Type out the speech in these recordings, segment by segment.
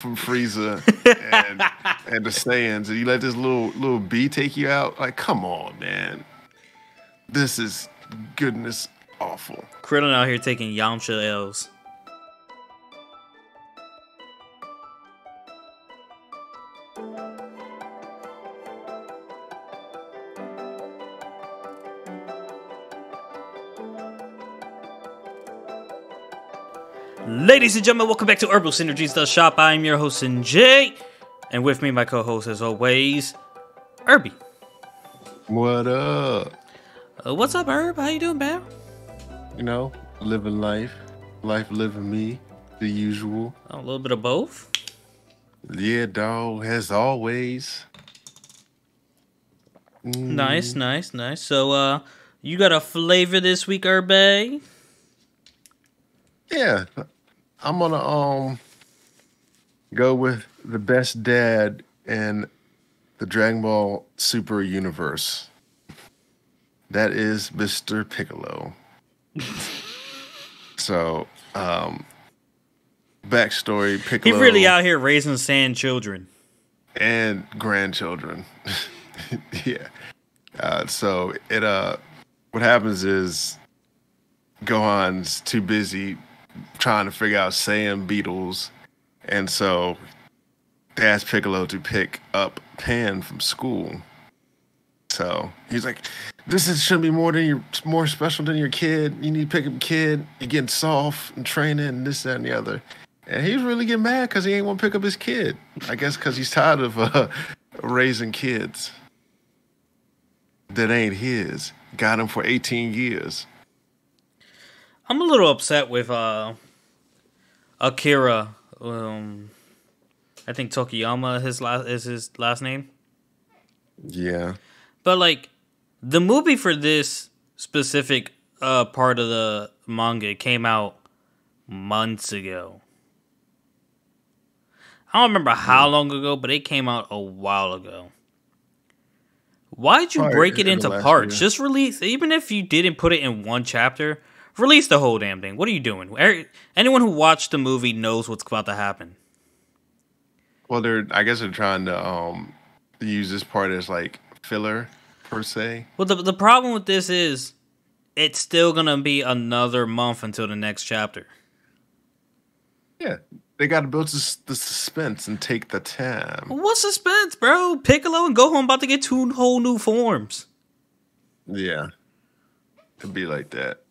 from Frieza and the Saiyans, and you let this little bee take you out. Like, come on, man. This is goodness awful. Krillin out here taking Yamcha L's. Ladies and gentlemen, welcome back to Irbal Sinergy, the shop. I'm your host, Jay. And with me, my co-host, as always, Irby. What up? What's up, Herb? How you doing, man? You know, living life living me, the usual. A little bit of both. Yeah, dog, as always. Nice. So, you got a flavor this week, Irby? Yeah, I'm gonna go with the best dad in the Dragon Ball Super universe. That is Mr. Piccolo. So, backstory: Piccolo. He really out here raising Saiyan children and grandchildren. Yeah. So it what happens is Gohan's too busy trying to figure out Saiyan beetles, and so they asked Piccolo to pick up Pan from school. So he's like, shouldn't be more special than your kid. You need to pick up kid. You're getting soft and training and this, that, and the other. And he's really getting mad because he ain't want to pick up his kid. I guess because he's tired of raising kids that ain't his. Got him for 18 years. I'm a little upset with Akira. I think Tokiyama is his last name. Yeah. But like the movie for this specific part of the manga came out months ago. I don't remember how long ago, but it came out a while ago. Why'd you break it into parts? Year. Just release, even if you didn't put it in one chapter, release the whole damn thing. What are you doing? Anyone who watched the movie knows what's about to happen. Well, I guess they're trying to use this part as like filler per se. Well, the problem with this is it's still gonna be another month until the next chapter. Yeah, they got to build the suspense and take the time. What suspense, bro? Piccolo and Gohan about to get two whole new forms. Yeah, could be like that.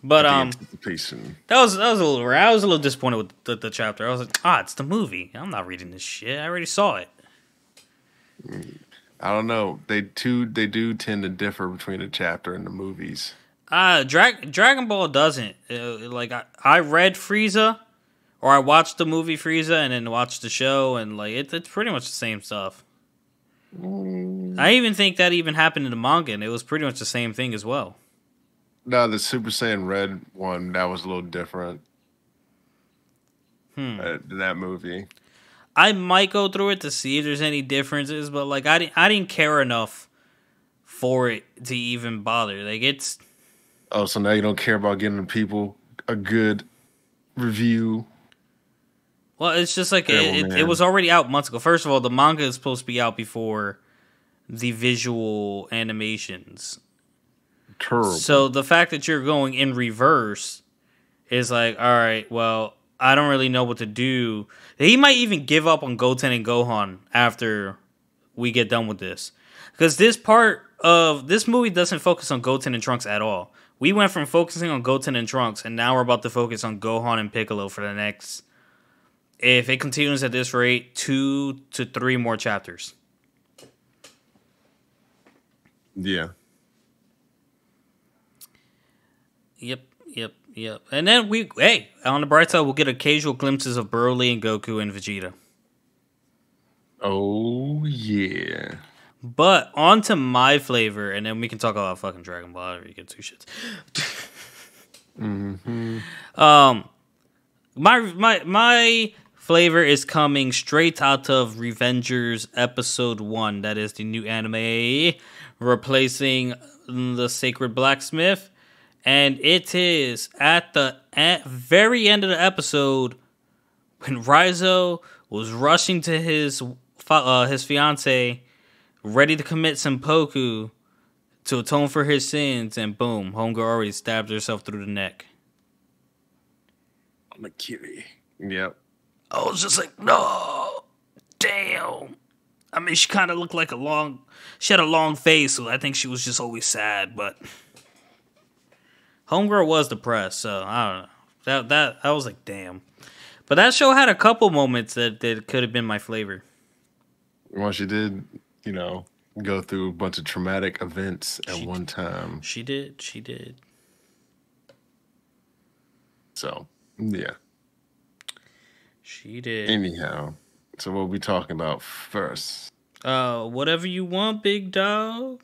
But anticipation. That was a little. I was a little disappointed with the chapter. I was like, it's the movie. I'm not reading this shit. I already saw it. I don't know. They do tend to differ between the chapter and the movies. Dragon Ball doesn't. I read Frieza, or I watched the movie Frieza and then watched the show, and like it's pretty much the same stuff. I even think that even happened in the manga, and it was pretty much the same thing as well. No, the Super Saiyan Red one, that was a little different. That movie. I might go through it to see if there's any differences, but like I didn't care enough for it to even bother. Like it's. Oh, so now you don't care about getting people a good review? Well, it's just like it was already out months ago. First of all, the manga is supposed to be out before the visual animations. Terrible. So the fact that you're going in reverse is like, all right, well, I don't really know what to do. He might even give up on Goten and Gohan after we get done with this. Because this part of this movie doesn't focus on Goten and Trunks at all. We went from focusing on Goten and Trunks, and now we're about to focus on Gohan and Piccolo for the next, if it continues at this rate, 2 to 3 more chapters. Yeah. Yep. And then on the bright side, we'll get occasional glimpses of Broly and Goku and Vegeta. Oh, yeah. But on to my flavor, and then we can talk about fucking Dragon Ball if you get two shits. My flavor is coming straight out of Revengers Episode 1. That is the new anime replacing the Sacred Blacksmith. And it is at the very end of the episode when Raizo was rushing to his fiance, ready to commit seppuku to atone for his sins, and boom, homegirl already stabbed herself through the neck. On the kitty. Yep. I was just like, no, damn. I mean, she kind of looked like she had a long face, so I think she was just always sad, but homegirl was depressed, so I don't know. That I was like, damn. But that show had a couple moments that could have been my flavor. Well, she did, go through a bunch of traumatic events at one time. She did. So, yeah. She did. Anyhow, so what we talking about first? Whatever you want, big dog.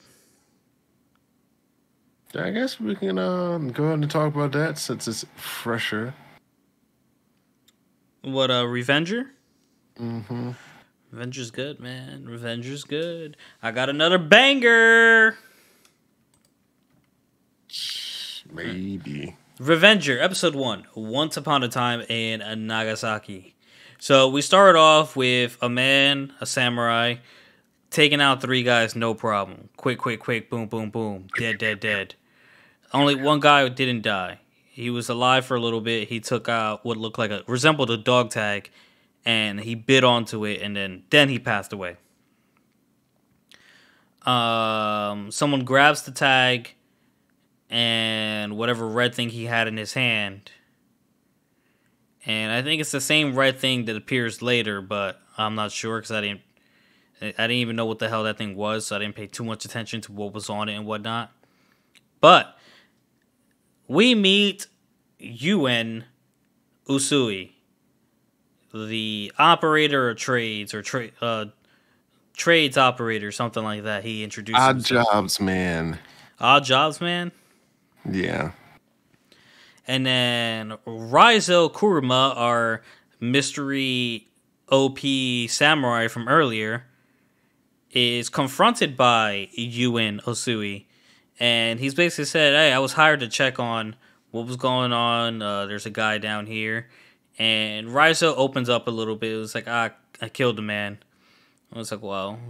I guess we can go ahead and talk about that since it's fresher. What, Revenger? Mm-hmm. Revenger's good, man. Revenger's good. I got another banger. Maybe. Revenger, episode 1. Once Upon a Time in Nagasaki. So we start off with a samurai, taking out 3 guys, no problem. Quick, boom, boom, boom. Dead. Only one guy didn't die. He was alive for a little bit. He took out what resembled a dog tag, and he bit onto it, and then he passed away. Someone grabs the tag and whatever red thing he had in his hand, and I think it's the same red thing that appears later, but I'm not sure because I didn't even know what the hell that thing was, so I didn't pay too much attention to what was on it and whatnot. But we meet Yuen Usui, the operator of trades, or trades operator, something like that. He introduced Odd himself. Jobs Man. Odd Jobs Man? Yeah. And then Raizo Kuruma, our mystery OP samurai from earlier, is confronted by Yuen Usui. And he's basically said, hey, I was hired to check on what was going on. There's a guy down here. And Raizo opens up a little bit. It was like, I killed a man. I was like, well,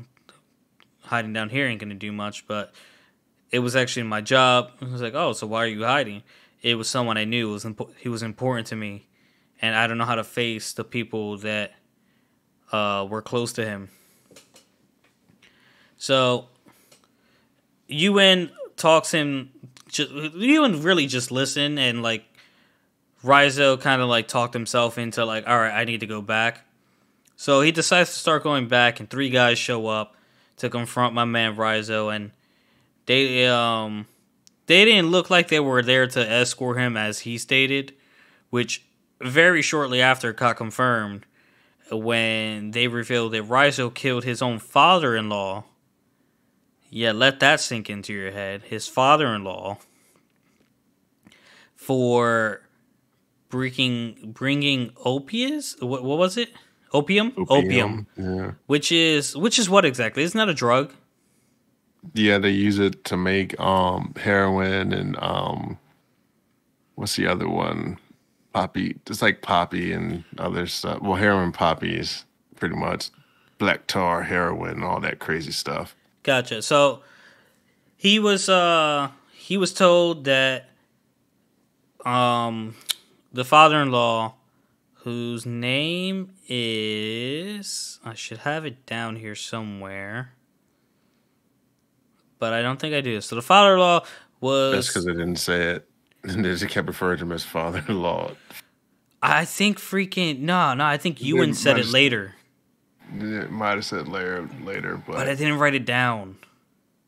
hiding down here ain't going to do much. But it was actually my job. I was like, oh, so why are you hiding? It was someone I knew. He was important to me. And I don't know how to face the people that were close to him. So Yuen talks him. Yuen really just listened, and like Raizo kind of like talked himself into like, all right, I need to go back. So he decides to start going back, and 3 guys show up to confront my man Raizo, and they didn't look like they were there to escort him as he stated, which very shortly after got confirmed when they revealed that Raizo killed his own father-in-law. Yeah, let that sink into your head. His father-in-law, for bringing opium. What was it? Opium. Yeah. Which is what exactly? Isn't that a drug? Yeah, they use it to make heroin and what's the other one? Poppy. It's like poppy and other stuff. Well, heroin, poppies, pretty much. Black tar, heroin, all that crazy stuff. Gotcha. So he was told that the father-in-law, whose name is, I should have it down here somewhere, but I don't think I do. So the father-in-law was... That's because they didn't say it. And they just kept referring to him as father-in-law. I think I think Ewan said it later. It might have said later, but I didn't write it down.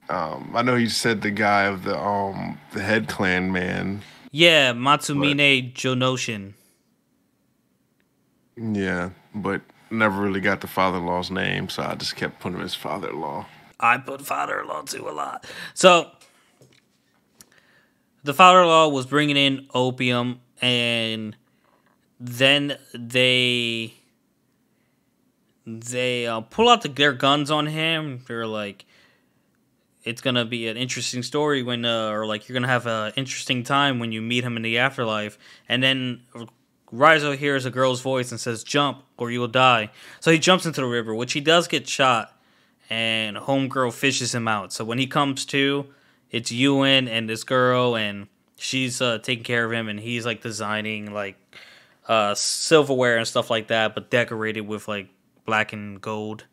I know you said the guy of the head clan man. Yeah, Matsumine Jonoshin. Yeah, but never really got the father-in-law's name, so I just kept putting him as father-in-law. I put father-in-law too a lot. So the father-in-law was bringing in opium, and then they pull out their guns on him. They're like, it's gonna be an interesting story when, or like you're gonna have an interesting time when you meet him in the afterlife. And then Raizo hears a girl's voice and says, "Jump, or you will die." So he jumps into the river, which he does get shot, and homegirl fishes him out. So when he comes to, it's Ewan and this girl, and she's taking care of him, and he's like designing like silverware and stuff like that, but decorated with like black and gold.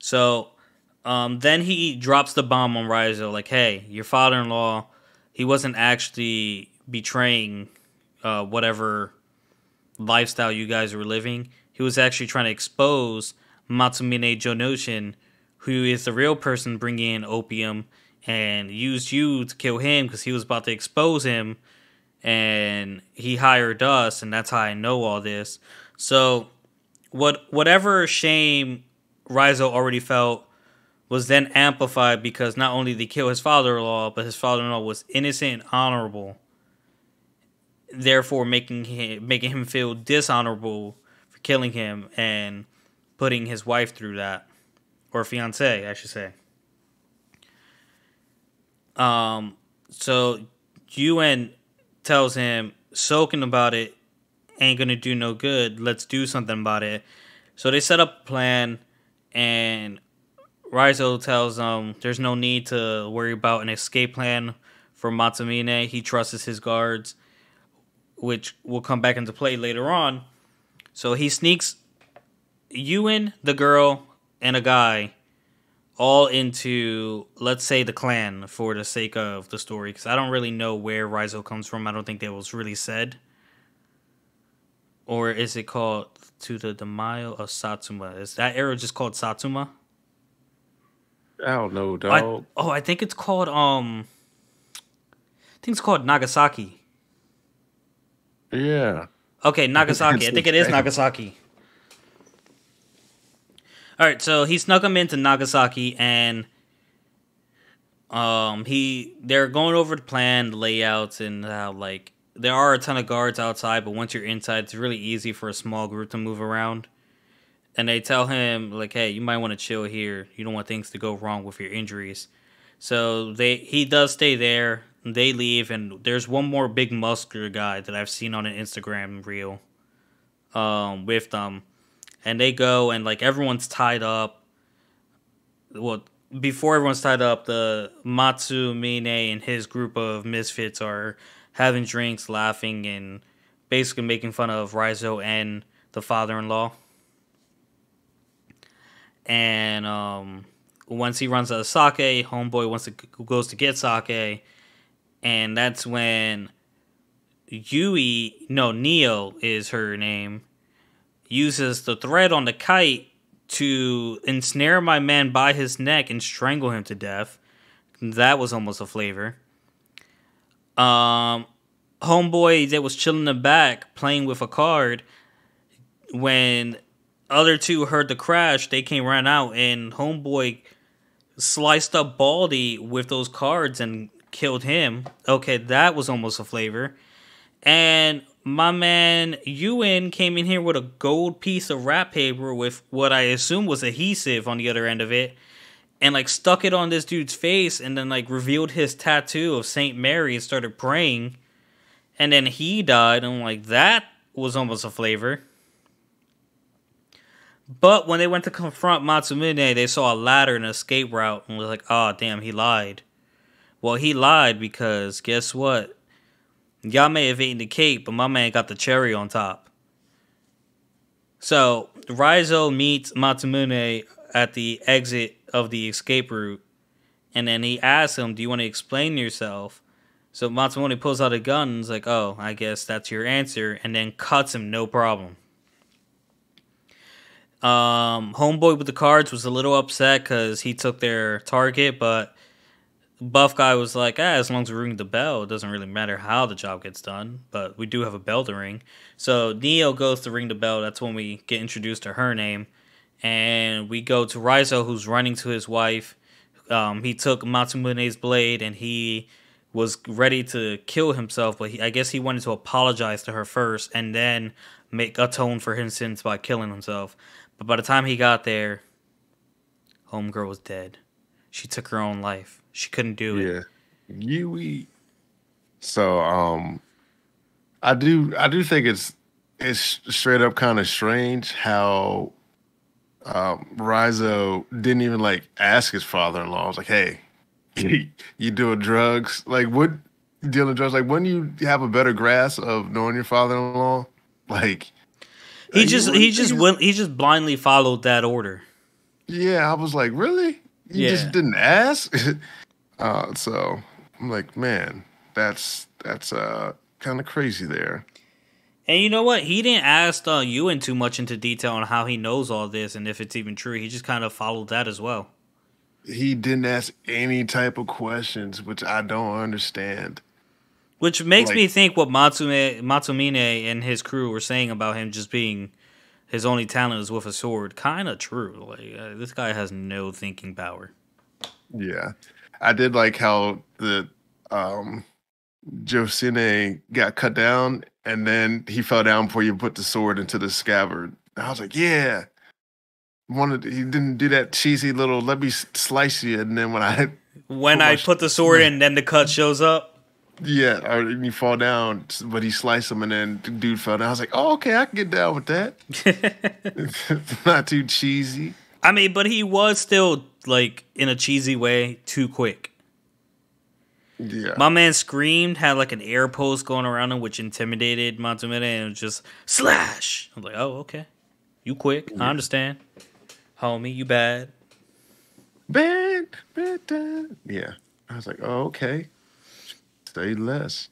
So then he drops the bomb on Raizo, like, "Hey, your father-in-law, he wasn't actually betraying whatever lifestyle you guys were living. He was actually trying to expose Matsumine Jonoshin, who is the real person bringing in opium, and used you to kill him because he was about to expose him, and he hired us, and that's how I know all this." So whatever shame Raizo already felt was then amplified because not only did he kill his father-in-law, but his father-in-law was innocent and honorable, therefore making him feel dishonorable for killing him and putting his wife through that, or fiance, I should say. So Yuen tells him, "Soaking about it ain't gonna do no good. Let's do something about it." So they set up a plan, and Raizo tells them there's no need to worry about an escape plan for Matsumine. He trusts his guards, which will come back into play later on. So he sneaks Ewan, the girl, and a guy all into, let's say, the clan for the sake of the story, because I don't really know where Raizo comes from. I don't think that was really said. Or is it called To the Mile of Satsuma? Is that area just called Satsuma? I don't know, dog. I think it's called Nagasaki. Yeah. Okay, Nagasaki. I think it is Nagasaki. All right, so he snuck him into Nagasaki, and they're going over the plan, the layouts, and how like there are a ton of guards outside, but once you're inside, it's really easy for a small group to move around. And they tell him like, "Hey, you might want to chill here. You don't want things to go wrong with your injuries." So he does stay there. They leave, and there's one more big muscular guy that I've seen on an Instagram reel with them. And they go, and like everyone's tied up. Well, before everyone's tied up, the Matsumine and his group of misfits are having drinks, laughing, and basically making fun of Raizo and the father-in-law. And once he runs out of sake, homeboy goes to get sake, and that's when Neo is her name, uses the thread on the kite to ensnare my man by his neck and strangle him to death. That was almost a flavor. Homeboy that was chilling in the back playing with a card, when other two heard the crash, they came ran out, and homeboy sliced up Baldy with those cards and killed him. Okay, that was almost a flavor. And my man Ewan came in here with a gold piece of wrap paper with what I assume was adhesive on the other end of it, and like stuck it on this dude's face, and then like revealed his tattoo of Saint Mary and started praying. And then he died, and like that was almost a flavor. But when they went to confront Matsumine, they saw a ladder and an escape route, and was like, "Oh damn, he lied." Well, he lied because guess what? Y'all may have eaten the cake, but my man got the cherry on top. So Raizo meets Matsumune at the exit of the escape route, and then he asks him, "Do you want to explain yourself?" So Matsumune pulls out a gun and is like, "Oh, I guess that's your answer," and then cuts him, no problem. Homeboy with the cards was a little upset because he took their target, but Buff Guy was like, as long as we ring the bell, it doesn't really matter how the job gets done, but we do have a bell to ring. So Neo goes to ring the bell. That's when we get introduced to her name. And we go to Raizo, who's running to his wife. He took Matsumune's blade, and he was ready to kill himself, but I guess he wanted to apologize to her first and then atone for his sins by killing himself. But by the time he got there, homegirl was dead. She took her own life. She couldn't do it. Yeah. Yui. So, I do think it's straight up kind of strange how Rizzo didn't even like ask his father-in-law. I was like, "Hey, you doing drugs? Like, what dealing drugs? Like, wouldn't you have a better grasp of knowing your father-in-law? Like, He you just wouldn't he think just will he just blindly followed that order. yeah." I was like, "Really? You just Yeah. didn't ask?" So I'm like, man, that's kind of crazy there. And you know what? He didn't ask Ewan too much into detail on how he knows all this and if it's even true. He just kind of followed that as well. He didn't ask any type of questions, which I don't understand. Which makes Like, me think what Matsumine and his crew were saying about him just being his only talent is with a sword. Kind of true. Like this guy has no thinking power. yeah, I did like how the um Josine got cut down, and then he fell down before you put the sword into the scabbard. I was like, yeah, wanted he didn't do that cheesy little let me slice you, and then when I When put I put the sword in, then the cut shows up. yeah, or you fall down, but he sliced him, and then the dude fell down. I was like, oh, okay, I can get down with that. It's not too cheesy. I mean, but he was still like in a cheesy way too quick. Yeah, My man screamed, had like an air post going around him, which intimidated Matsumine, and it was just slash. I'm like, oh, okay. You quick. I yeah. understand. Homie, you bad. Bad. Yeah, I was like, oh, okay, say less.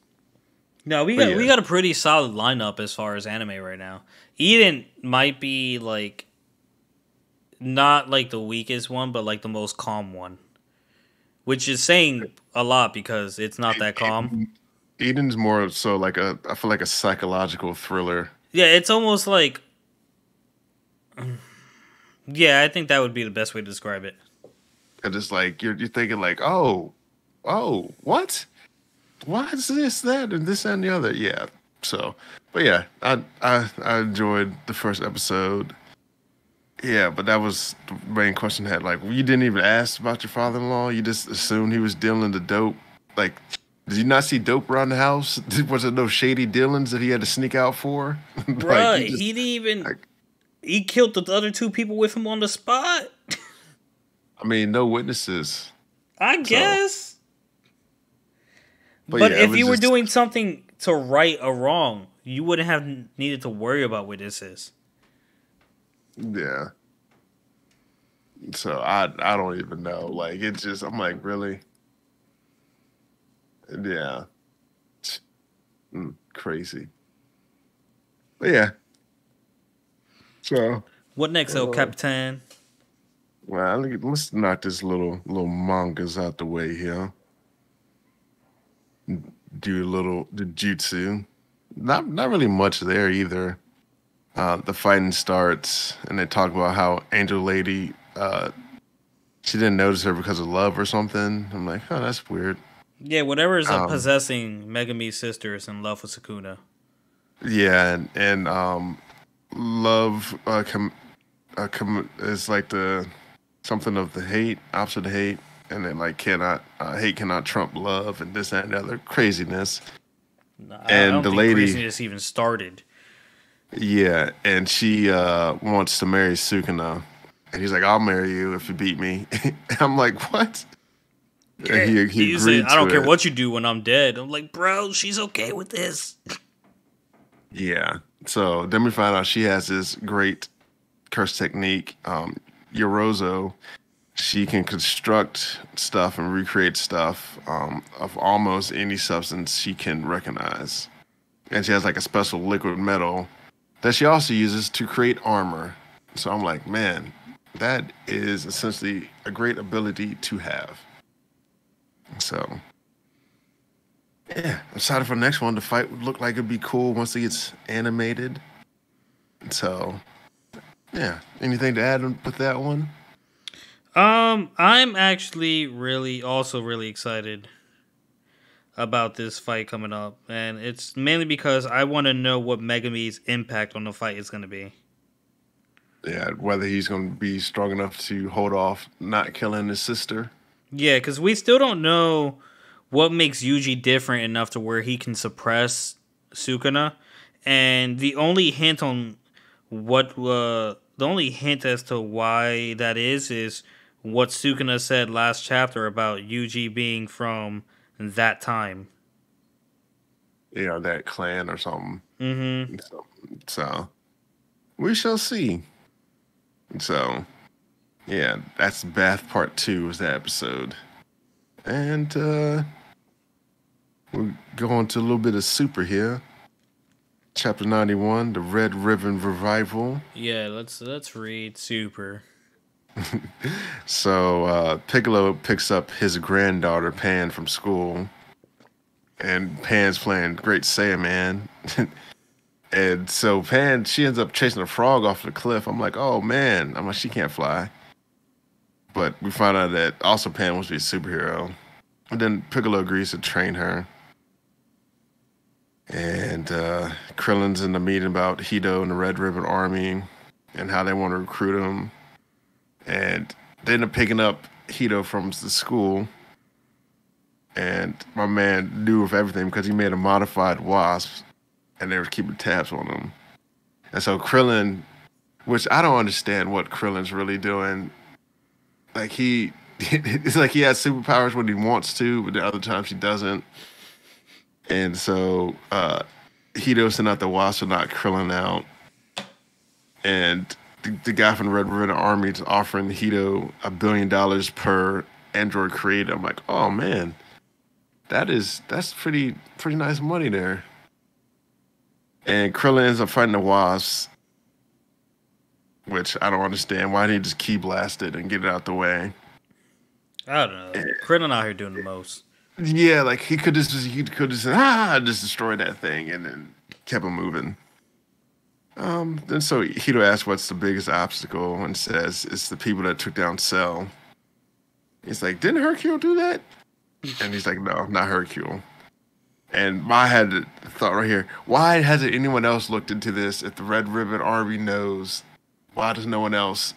No, we But got yeah, we got a pretty solid lineup as far as anime right now. Eden might be like not like the weakest one, but like the most calm one. Which is saying a lot because it's not that calm. Eden's more so like I feel like a psychological thriller. Yeah, it's almost like yeah, I think that would be the best way to describe it. And it's like you're thinking like, oh, what? Why is this, that, and this and the other? Yeah. So, but yeah, I enjoyed the first episode. Yeah, but that was the main question I had. Like, you didn't even ask about your father-in-law. You just assumed he was dealing the dope. Like, did you not see dope around the house? Was there no shady dealings that he had to sneak out for? Like, Bruh, you just he didn't even like, he killed the other two people with him on the spot. I mean, no witnesses. I So, guess. but But yeah, it if was you were just doing something to right a wrong, you wouldn't have needed to worry about what this is. yeah. So I don't even know. Like, it's just I'm like, really? Yeah. Crazy. But yeah. So. What next, El Uh, Capitan? Well, let's knock this little mangas out the way here. Do a little the jutsu. Not really much there either. The fighting starts, and they talk about how Angel Lady she didn't notice her because of love or something. I'm like, oh, that's weird. Yeah, whatever is Um, possessing Megami's sister is in love with Sukuna. yeah, and love is like the something of the hate, opposite of hate, and then like cannot hate cannot trump love and this that, and the other craziness. Nah, I And don't the think lady, craziness even started. yeah, and she wants to marry Sukuna, and he's like, "I'll marry you if you beat me." And I'm like, "What?" And Yeah. he He said, agreed I don't to care it. what you do when I'm dead. I'm like, bro, she's okay with this. Yeah. So then we find out she has this great curse technique, Yorozo. She can construct stuff and recreate stuff of almost any substance she can recognize. And she has like a special liquid metal that she also uses to create armor. So I'm like, man, that is essentially a great ability to have. So yeah, I'm excited for the next one. The fight would look like it'd be cool once it gets animated. So yeah, anything to add with that one? I'm actually really excited about this fight coming up, and it's mainly because I want to know what Megami's impact on the fight is going to be. Yeah, whether he's going to be strong enough to hold off not killing his sister. Yeah, because we still don't know what makes Yuji different enough to where he can suppress Sukuna, and the only hint on the only hint as to why that is what Sukuna said last chapter about Yuji being from that time. That clan or something. Mm-hmm. So we shall see. So yeah, that's Bath Part 2 was the episode. And we'll go on to a little bit of super here. Chapter 91, the Red Ribbon Revival. Yeah, let's read Super. So Piccolo picks up his granddaughter Pan from school, and Pan's playing Great Saiyaman. And so Pan, she ends up chasing a frog off the cliff. I'm like, oh man, I'm like, she can't fly. But we find out that also Pan wants to be a superhero. And then Piccolo agrees to train her. And Krillin's in the meeting about Hito and the Red Ribbon Army and how they want to recruit him. And they end up picking up Hito from the school. And my man knew of everything because he made a modified wasp and they were keeping tabs on him. And so Krillin, which I don't understand what Krillin's really doing. Like it's like he has superpowers when he wants to, but the other times he doesn't. And so Hito sent out the wasp to knock Krillin out. And the guy from the Red Ribbon Army is offering Hito $1 billion per android created. I'm like, oh man, that's pretty nice money there. And Krillin ends up fighting the wasps, which I don't understand. Why didn't he just key blast it and get it out the way? I don't know. Krillin out here doing the most. Yeah, like he could just just destroy that thing and then kept him moving. Then so Hito asks what's the biggest obstacle and says it's the people that took down Cell. He's like, didn't Hercule do that? And he's like, no, not Hercule. And I had the thought right here, why hasn't anyone else looked into this? If the Red Ribbon Army knows, why does no one else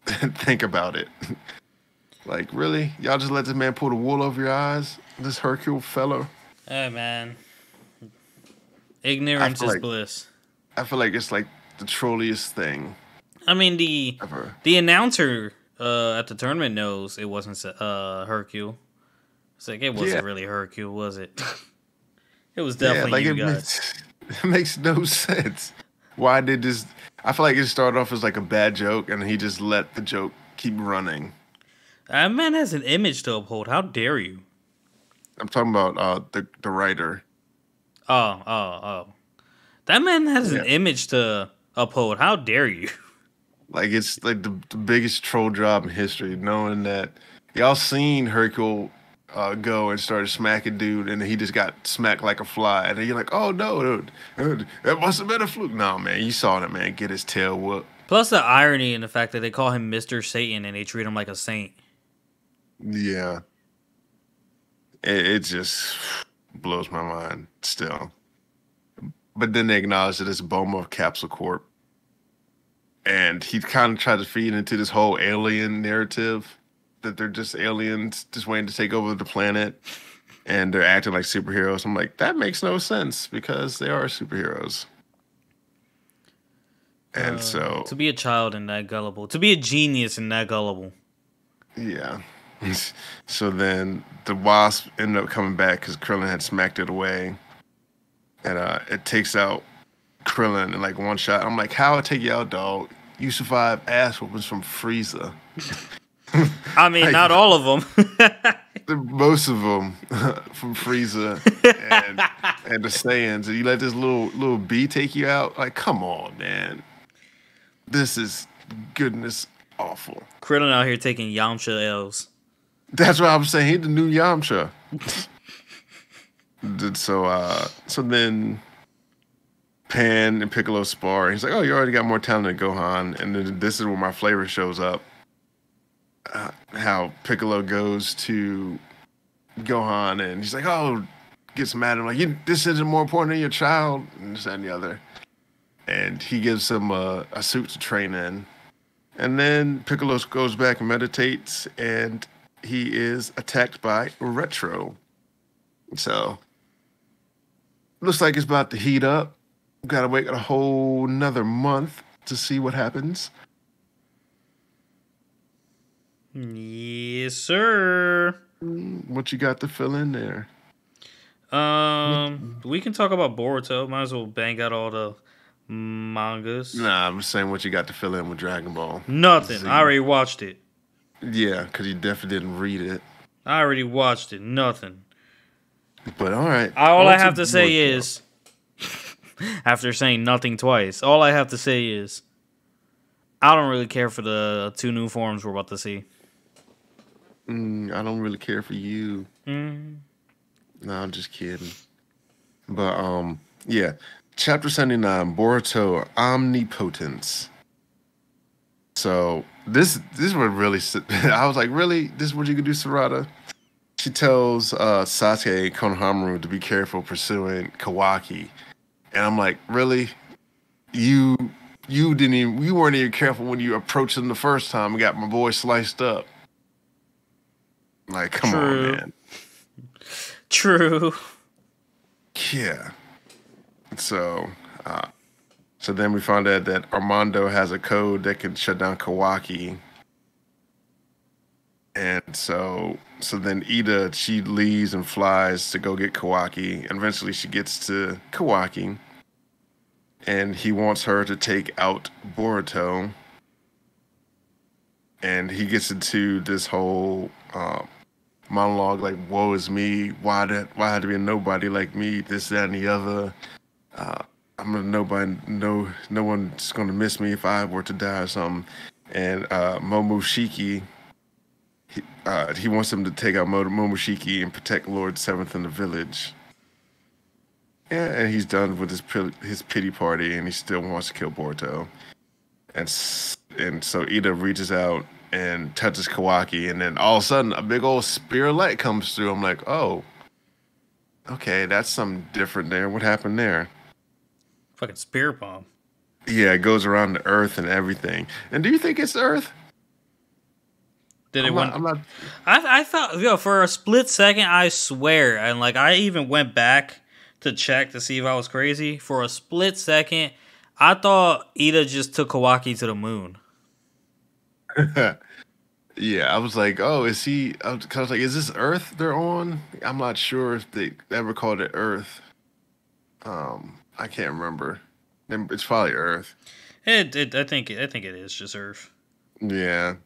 think about it? Like, really? Y'all just let this man pull the wool over your eyes? This Hercule fellow? Hey, man. Ignorance is bliss. I feel like it's like the trolliest thing. I mean, the announcer at the tournament knows it wasn't Hercule. It's like, it wasn't really Hercule, was it? It was definitely you guys. It makes no sense. Why did this... I feel like it started off as like a bad joke, and he just let the joke keep running. That man has an image to uphold. How dare you? I'm talking about the writer. Oh. That man has an image to uphold. How dare you? Like, it's like the biggest troll job in history, knowing that y'all seen Hercule go and started smacking dude, and he just got smacked like a fly. And then you're like, oh, no, that must have been a fluke. No, man, you saw that man get his tail whooped. Plus the irony in the fact that they call him Mr. Satan and they treat him like a saint. Yeah. It just blows my mind still. But then they acknowledge that it's Boma of Capsule Corp. And he kind of tried to feed into this whole alien narrative that they're just aliens just waiting to take over the planet. And they're acting like superheroes. I'm like, that makes no sense because they are superheroes. And so... To be a child and that gullible. To be a genius and that gullible. Yeah. So then the wasp ended up coming back because Krillin had smacked it away. And it takes out Krillin in like one shot. I'm like, how it take you out, dog? You survived ass whoopings from Frieza. I mean, like, not all of them. Most of them from Frieza and the Saiyans. And you let this little bee take you out? Like, come on, man. This is goodness awful. Krillin out here taking Yamcha L's. That's what I'm saying. He's the new Yamcha. So then Pan and Piccolo spar. He's like, oh, you already got more talent than Gohan. And then this is where my flavor shows up. How Piccolo goes to Gohan and he's like, oh, gets mad at him. Like, this isn't more important than your child. And this and the other. And he gives him a suit to train in. And then Piccolo goes back and meditates. And he is attacked by Retro. So... looks like it's about to heat up. Gotta wait a whole another month to see what happens. Yes, sir. What you got to fill in there? We can talk about Boruto. Might as well bang out all the mangas. Nah, I'm saying what you got to fill in with Dragon Ball Nothing. I Z. already watched it. Yeah, because you definitely didn't read it. I already watched it. Nothing. But all right. All I On to have to say Boruto. is, after saying nothing twice, all I have to say is, I don't really care for the two new forms we're about to see. I don't really care for you. Mm. No, I'm just kidding. But yeah. Chapter 79, Boruto Omnipotence. So this would really I was like, really? This is what you could do, Sarada? She tells Sasuke and Konohamaru to be careful pursuing Kawaki. And I'm like, really? You weren't even careful when you approached him the first time and got my boy sliced up. Like, come on, True. man. True. Yeah. So so then we found out that Armando has a code that can shut down Kawaki. And so then Ida, she leaves and flies to go get Kawaki. And eventually she gets to Kawaki. And he wants her to take out Boruto. And he gets into this whole monologue like, woe is me. Why had to be a nobody like me? This, that, and the other. I'm a nobody. No one's gonna miss me if I were to die or something. And Momoshiki, he wants him to take out Momoshiki and protect Lord Seventh in the village. Yeah, and he's done with his pity party, and he still wants to kill Boruto. And so Ida reaches out and touches Kawaki, and then all of a sudden a big old spear of light comes through. I'm like, oh, okay, that's something different there. What happened there? Fucking spear bomb. Yeah, it goes around the Earth and everything. And do you think it's the Earth? Did it I'm went? not. I thought, for a split second, I swear, and like I even went back to check to see if I was crazy. For a split second, I thought Ida just took Kawaki to the moon. Yeah, I was like, oh, is he? Cause I was like, is this Earth they're on? I'm not sure if they ever called it Earth. I can't remember. It's probably Earth. I think it is just Earth. Yeah.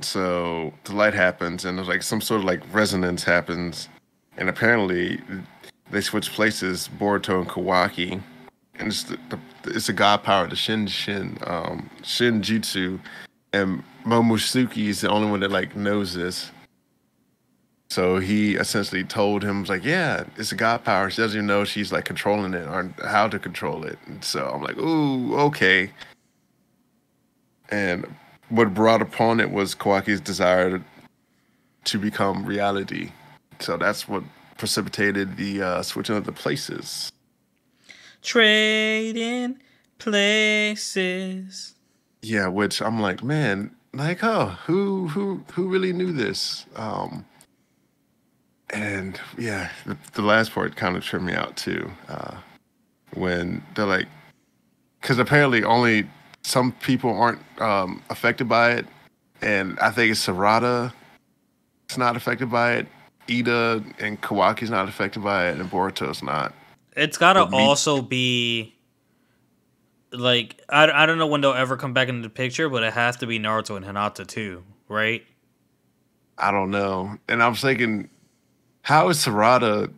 So the light happens, and there's like some sort of like resonance happens, and apparently they switch places, Boruto and Kawaki, and it's a god power, the Shinjutsu, and Momosuke is the only one that like knows this. So he essentially told him, like, yeah, it's a god power. She doesn't even know she's like controlling it or how to control it. And so I'm like, ooh, okay. And what brought upon it was Kawaki's desire to become reality. So that's what precipitated the switching of the places. Trading places. Yeah, which I'm like, man, like, oh, who really knew this? And yeah, the last part kind of tripped me out too. When they're like, because apparently only some people aren't affected by it, and I think it's Sarada is not affected by it. Ida and Kawaki's not affected by it, and Boruto's not. It's gotta But also be like I don't know when they'll ever come back into the picture, but it has to be Naruto and Hinata too, right? I don't know. And I was thinking, how is Sarada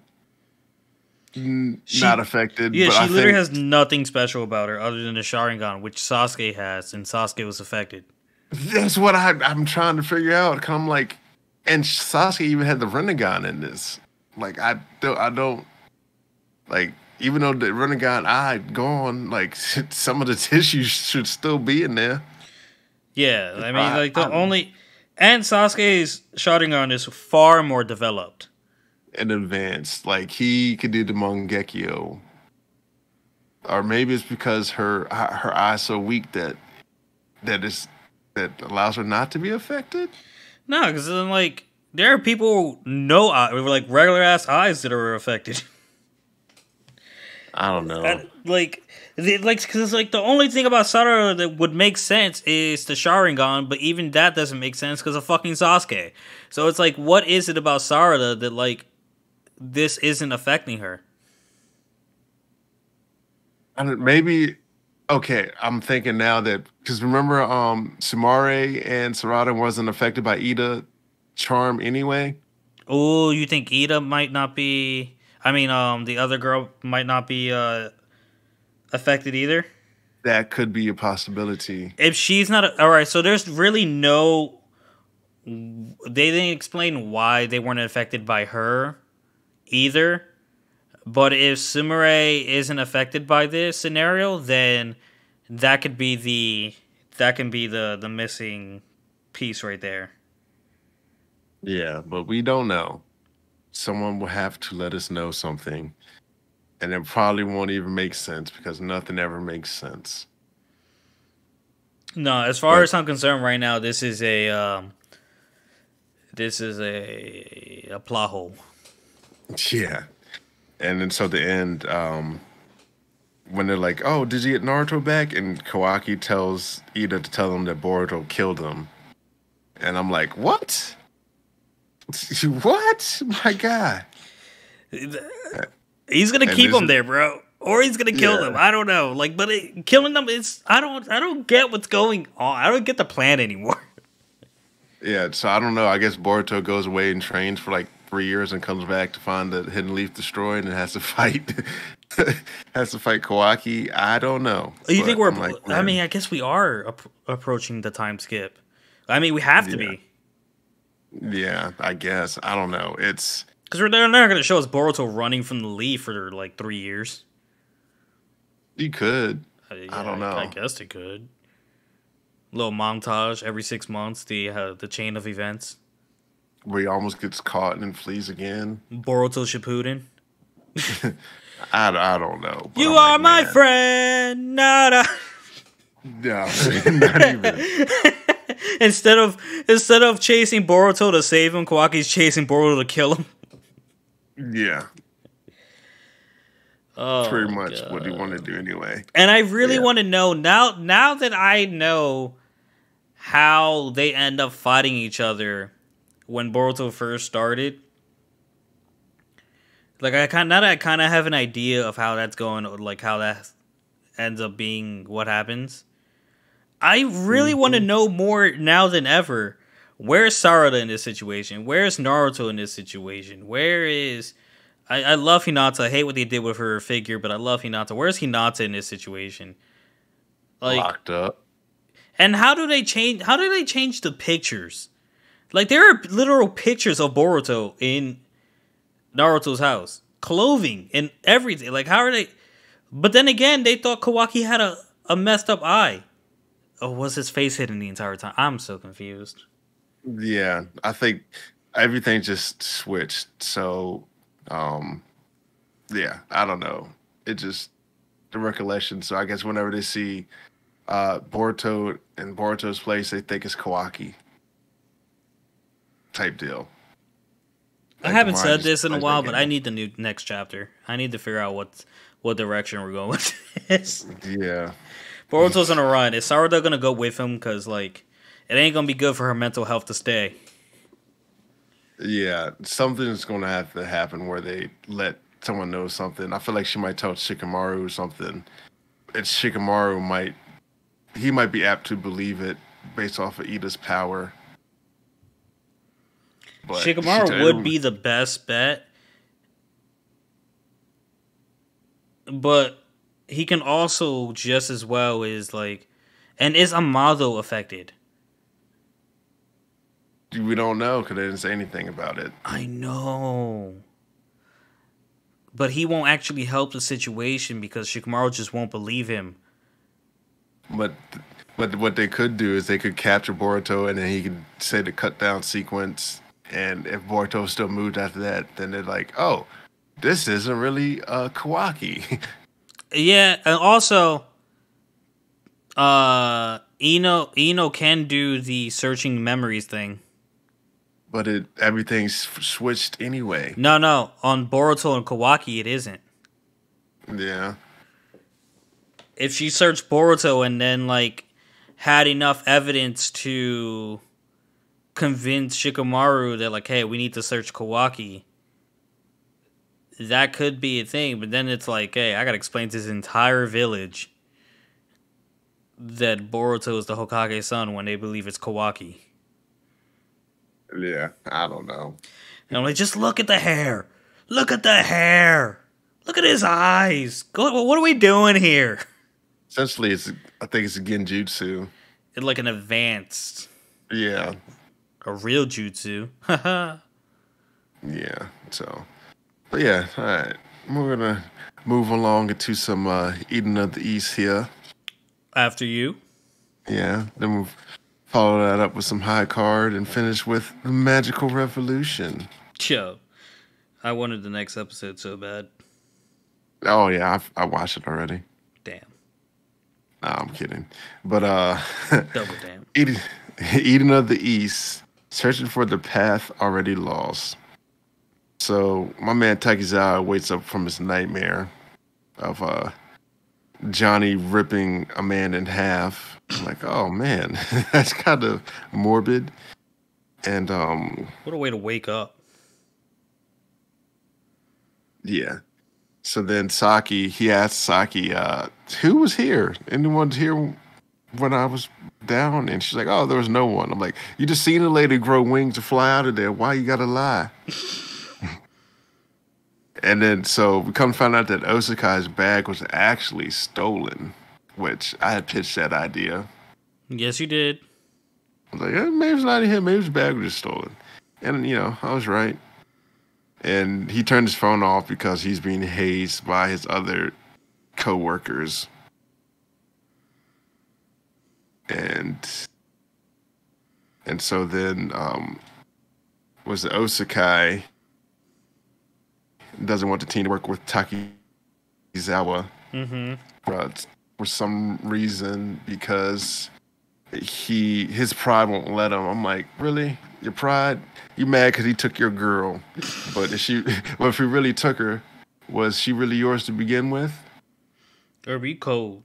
not affected? Yeah, But she I literally think has nothing special about her other than the Sharingan, which Sasuke has, and Sasuke was affected. that's what I'm trying to figure out. 'Cause I'm like, and Sasuke even had the Rinnegan in this. Like I don't like, even though the Rinnegan eye gone, like some of the tissues should still be in there. Yeah, I mean, I, like the I only and Sasuke's Sharingan is far more developed. in advance, like he could do the Mongekyo, or maybe it's because her eye's so weak that allows her not to be affected. No, because like there are people with like regular ass eyes that are affected. I don't know. Because like the only thing about Sarada that would make sense is the Sharingan, but even that doesn't make sense because of fucking Sasuke. So it's like, what is it about Sarada that like this isn't affecting her? Maybe okay. I'm thinking now that because remember, Sumare and Sarada wasn't affected by Ida charm anyway. Oh, you think Ida might not be? I mean, the other girl might not be affected either. That could be a possibility. If she's not all right, so there's really no. They didn't explain why they weren't affected by her either. But if Sumire isn't affected by this scenario, then that could be the missing piece right there. Yeah, but we don't know. Someone will have to let us know something, and it probably won't even make sense because nothing ever makes sense. No, as far But as I'm concerned, right now this is a plot hole. yeah, and then so the end, when they're like, "Oh, did you get Naruto back?" and Kawaki tells Ida to tell him that Boruto killed him, and I'm like, "What? What? My God!" He's gonna And keep this him is there, bro, or he's gonna kill them. yeah, I don't know. Like, but killing them is I don't get what's going on. I don't get the plan anymore. yeah. So I don't know. I guess Boruto goes away and trains for like 3 years and comes back to find the hidden leaf destroyed and has to fight has to fight Kawaki. I don't know, You think but we're? I'm like, I man, mean, I guess we are approaching the time skip. I mean, we have to yeah, be yeah. I guess I don't know. It's because they're not going to show us Boruto running from the leaf for like 3 years. you could. I Yeah, don't I know. guess they could. Little montage every 6 months. The chain of events. Where he almost gets caught and then flees again. Boruto Shippuden. I don't know, but You I'm are like, my man, friend, not no, not even. instead of chasing Boruto to save him, Kawaki's chasing Boruto to kill him. Yeah, Oh pretty my much what he wanted god. to do anyway. And I But really yeah, want to know now that I know how they end up fighting each other when Boruto first started. Like now that I kind of have an idea of how that's going, or like how that ends up being what happens. I really want to hmm know more now than ever. Where's Sarada in this situation? Where's Naruto in this situation? Where is I love Hinata. I hate what they did with her figure, but I love Hinata. Where's Hinata in this situation? Like, locked up. and how do they change? How do they change the pictures? Like, there are literal pictures of Boruto in Naruto's house, clothing and everything. Like, how are they? But then again, they thought Kawaki had a messed up eye. Or was his face hidden the entire time? I'm so confused. Yeah, I think everything just switched. So, um, yeah, I don't know. It just the recollection. So I guess whenever they see Boruto in Boruto's place, they think it's Kawaki type deal. I Like the haven't mind said just this in a plays that while, but I game. need the new next chapter. I need to figure out what direction we're going with this. Yeah, Boruto's on a run. Is Sarada gonna go with him? Cause like it ain't gonna be good for her mental health to stay. yeah. Something's going to have to happen where they let someone know something. I feel like she might tell Shikamaru something. And Shikamaru might be apt to believe it based off of Ida's power. But she Shikamaru would told be the best bet, but he can also just as well is like, and is Amado affected? we don't know because they didn't say anything about it. I know, but he won't actually help the situation because Shikamaru just won't believe him. But what they could do is they could capture Boruto and then he could say the cut down sequence. And if Boruto still moved after that, then they're like, oh, this isn't really Kawaki. Yeah, and also, Ino can do the searching memories thing. But everything's switched anyway. No, on Boruto and Kawaki, it isn't. Yeah. If she searched Boruto and then like had enough evidence to convince Shikamaru that like, hey, we need to search Kawaki, that could be a thing. But then it's like, hey, I gotta explain to this entire village that Boruto is the Hokage's son when they believe it's Kawaki. Yeah. I don't know. And I'm like, just look at the hair. Look at the hair. Look at his eyes. What are we doing here? Essentially, I think it's a genjutsu. It's like an advanced, Yeah. a real jutsu. Yeah. So, but yeah. All right. We're gonna move along into some Eden of the East here. After you. Yeah. Then we'll follow that up with some high card and finish with the Magical Revolution. Yo, I wanted the next episode so bad. Oh yeah, I watched it already. Damn. No, I'm kidding. But Double damn. Eden of the East, searching for the path already lost. So my man Takizawa wakes up from his nightmare of Johnny ripping a man in half. I'm like, oh man, that's kind of morbid. And What a way to wake up. yeah. So then he asked Saki, who was here? Anyone here when I was down? And she's like, oh, there was no one. I'm like, you just seen a lady grow wings to fly out of there. Why you gotta lie? And then so we come to find out that Osakai's bag was actually stolen, which I had pitched that idea. Yes, you did. I was like, maybe it's not here. Maybe his bag was just stolen. And, I was right. And he turned his phone off because he's being hazed by his other co-workers. And so then was the Osakai doesn't want the team to work with Takizawa for some reason because his pride won't let him. I'm like, really? Your pride? You mad because he took your girl? But if he really took her, was she really yours to begin with? Or be cold.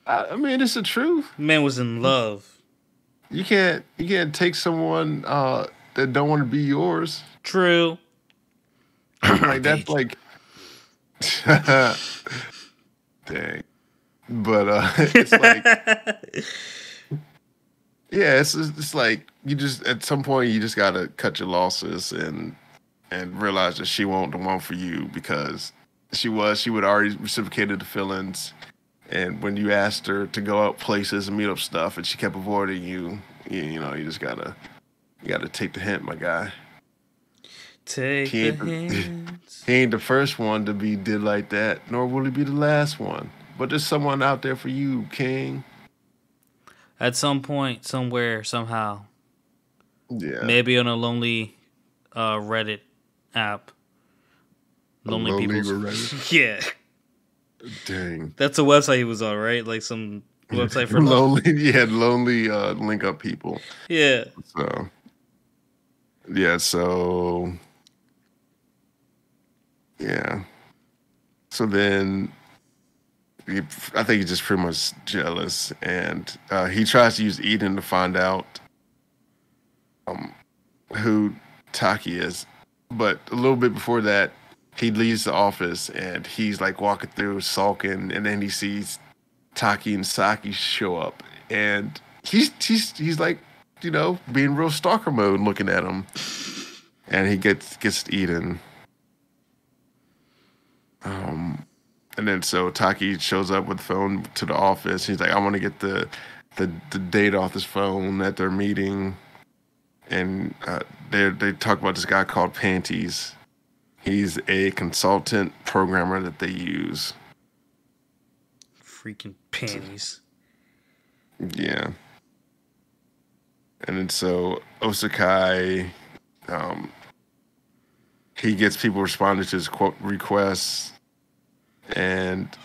I mean, it's the truth. Man was in love. You can't take someone that don't want to be yours. True. Like that's like, dang. But it's like, yeah, it's like you just at some point you just gotta cut your losses and realize that she won't the one for you because she would already reciprocated the feelings. And when you asked her to go out places and meet up stuff, and she kept avoiding you, you just gotta take the hint, my guy. Take the hints. He ain't the first one to be did like that, nor will he be the last one. But there's someone out there for you, King. At some point, somewhere, somehow. Yeah. Maybe on a lonely Reddit app. Lonely people. Reddit? Yeah. Dang. That's a website he was on, right? Like some website for lonely. Yeah, lonely link up people. Yeah. So. Yeah. So. Yeah. So then, I think he's just pretty much jealous, and he tries to use Eden to find out who Taki is. But a little bit before that, he leaves the office and he's like walking through, sulking, and then he sees Taki and Saki show up, and he's like, being real stalker mode, looking at him, and he gets Eden. And then so Taki shows up with the phone to the office. He's like, I want to get the data off this phone at their meeting. And they talk about this guy called Panties. He's a consultant programmer that they use. Freaking panties. Yeah. And then so Osakai, he gets people responding to his quote requests, and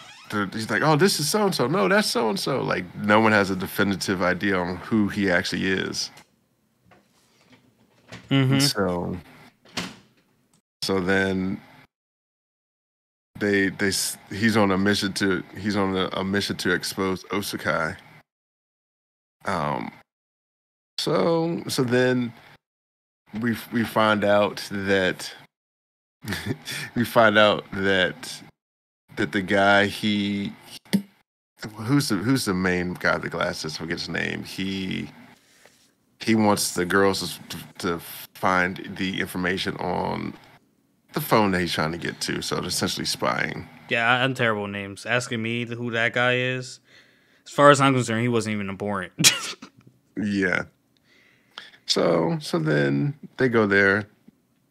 he's like, "Oh, this is so and so. No, that's so and so." Like no one has a definitive idea on who he actually is. So then he's on a mission to expose Osakai. So then we find out that we find out that the guy who's the main guy with the glasses, I forget his name. He wants the girls to find the information on the phone that he's trying to get to, so it's essentially spying. Yeah, I'm terrible names. Asking me who that guy is. As far as I'm concerned, he wasn't even important. Yeah. So then they go there,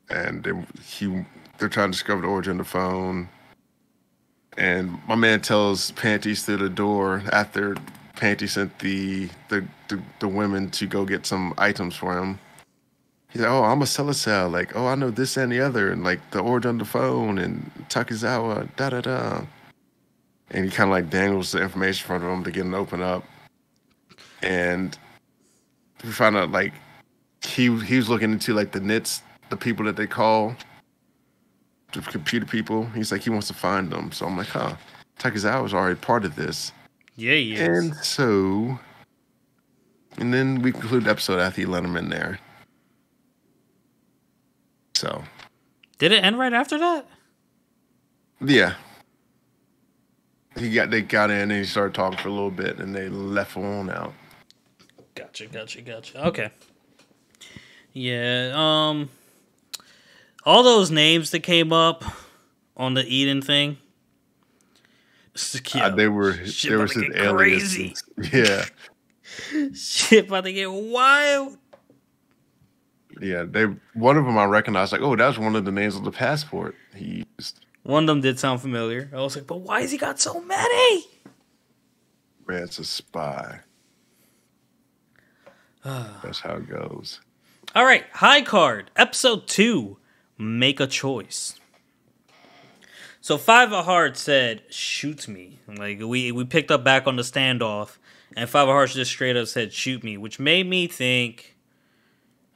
and they're trying to discover the origin of the phone. And my man tells Panties through the door after Panty sent the women to go get some items for him. He's like, "Oh, I'm a Celestial. Like, oh, I know this and the other, and like the origin on the phone and Takizawa, da da da." And he kind of like dangles the information in front of him to get him to open up. And we find out like he was looking into like the nits, the people that they call, the computer people. He's like he wants to find them. So I'm like, huh, Takizawa was already part of this. Yeah, he is. And then we conclude the episode after he let him in there. So, did it end right after that? Yeah. They got in and he started talking for a little bit and they left him on out. Gotcha. Okay. Yeah, all those names that came up on the Eden thing. They were just crazy. Yeah. Shit about to get wild. Yeah, one of them I recognized, like, oh, that was one of the names of the passport he used. One of them did sound familiar. I was like, but why has he got so many? Man, it's a spy. That's how it goes. All right, High Card, Episode 2, Make a Choice. So Five of Hearts said, shoot me. Like, we picked up back on the standoff, and Five of Hearts just straight up said, shoot me, which made me think,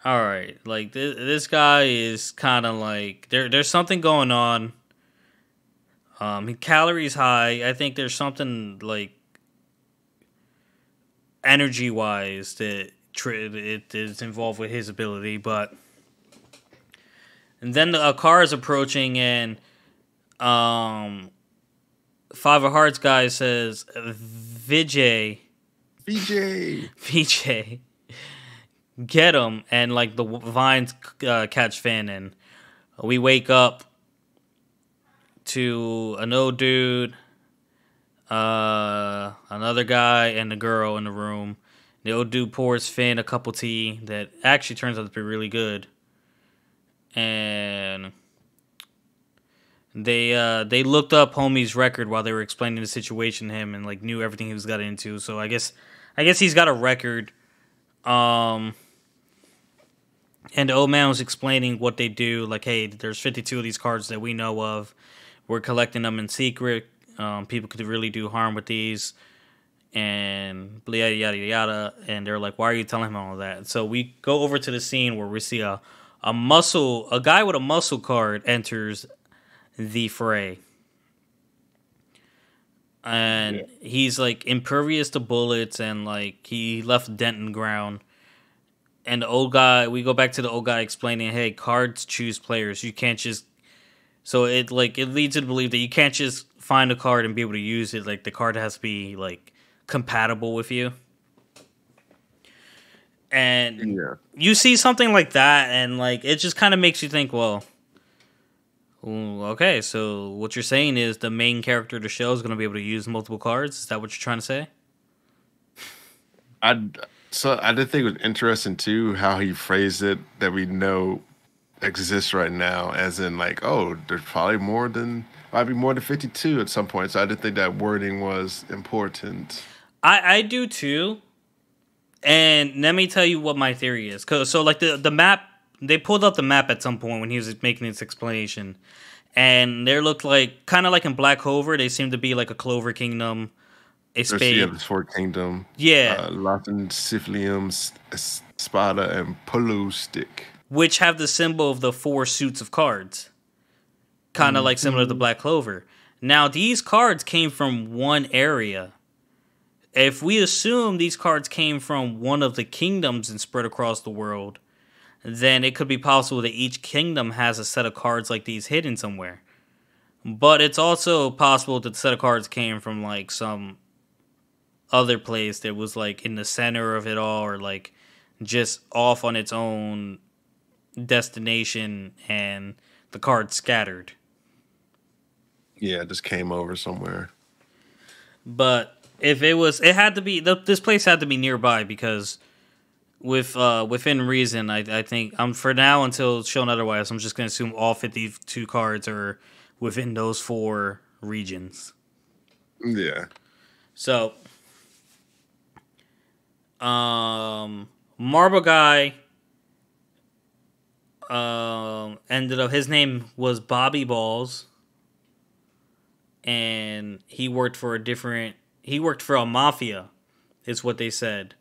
all right, like this guy is kind of like there's something going on. Calories high. I think there's something like energy wise that it is involved with his ability. But and then a car is approaching and Five of Hearts guy says Vijay. Get him, and like the vines catch Finn, and we wake up to an old dude, another guy, and a girl in the room. The old dude pours Finn a cup of tea that actually turns out to be really good, and they looked up homie's record while they were explaining the situation to him, and like knew everything he was got into. So I guess he's got a record. And the old man was explaining what they do. Like, hey, there's 52 of these cards that we know of. We're collecting them in secret. People could really do harm with these. And yada, yada, yada. And they're like, why are you telling him all that? So we go over to the scene where we see a guy with a muscle card enters the fray. And he's, like, impervious to bullets. And, like, he left a dent in the ground. And the old guy, we go back to the old guy explaining, hey, cards choose players. You can't just... So it leads you to believe that you can't just find a card and be able to use it. Like, the card has to be, like, compatible with you. And you see something like that, and, like, it just kind of makes you think, well, okay, so what you're saying is the main character of the show is going to be able to use multiple cards? Is that what you're trying to say? So I did think it was interesting too how he phrased it that we know exists right now, as in like, oh, there's probably might be more than 52 at some point. So I did think that wording was important. I do too, and let me tell you what my theory is. So like the map, they pulled up the map at some point when he was making his explanation, and there looked like kind of like in Black Clover, they seem to be like a Clover Kingdom. A spade. The Sword Kingdom. Yeah. Latin, Siflium, Spada, and Polo Stick. Which have the symbol of the 4 suits of cards. Kind of like similar to Black Clover. Now, these cards came from one area. If we assume these cards came from one of the kingdoms and spread across the world, then it could be possible that each kingdom has a set of cards like these hidden somewhere. But it's also possible that the set of cards came from like some other place that was like in the center of it all, or like just off on its own destination, and the cards scattered. Yeah, it just came over somewhere. But if it had to be this place had to be nearby, because within reason, I think for now until shown otherwise, I'm just gonna assume all 52 cards are within those 4 regions. Yeah. So, Marble Guy ended up, his name was Bobby Balls, and he worked for a mafia, is what they said.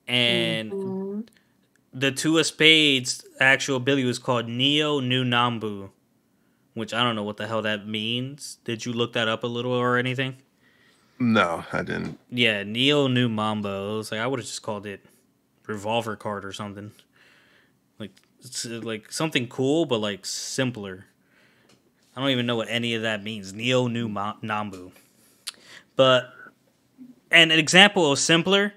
And the 2 of spades actual ability was called Neo Nu Nambu, which I don't know what the hell that means. Did you look that up a little or anything? No, I didn't. Yeah, Neo Nu Mambo. It was like, I would have just called it revolver card or something. Like, it's like something cool, but like simpler. I don't even know what any of that means. Neo Nu Nambu. But, and an example of simpler,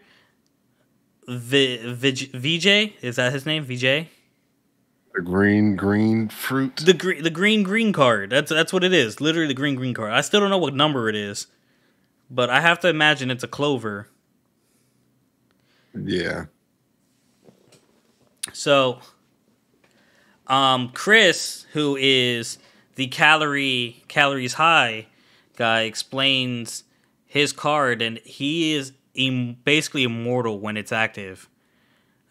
VJ, is that his name? VJ? The green fruit. The green card. That's what it is. Literally the green card. I still don't know what number it is, but I have to imagine it's a clover. Yeah. So, Chris, who is the calories high guy, explains his card, and he is basically immortal when it's active.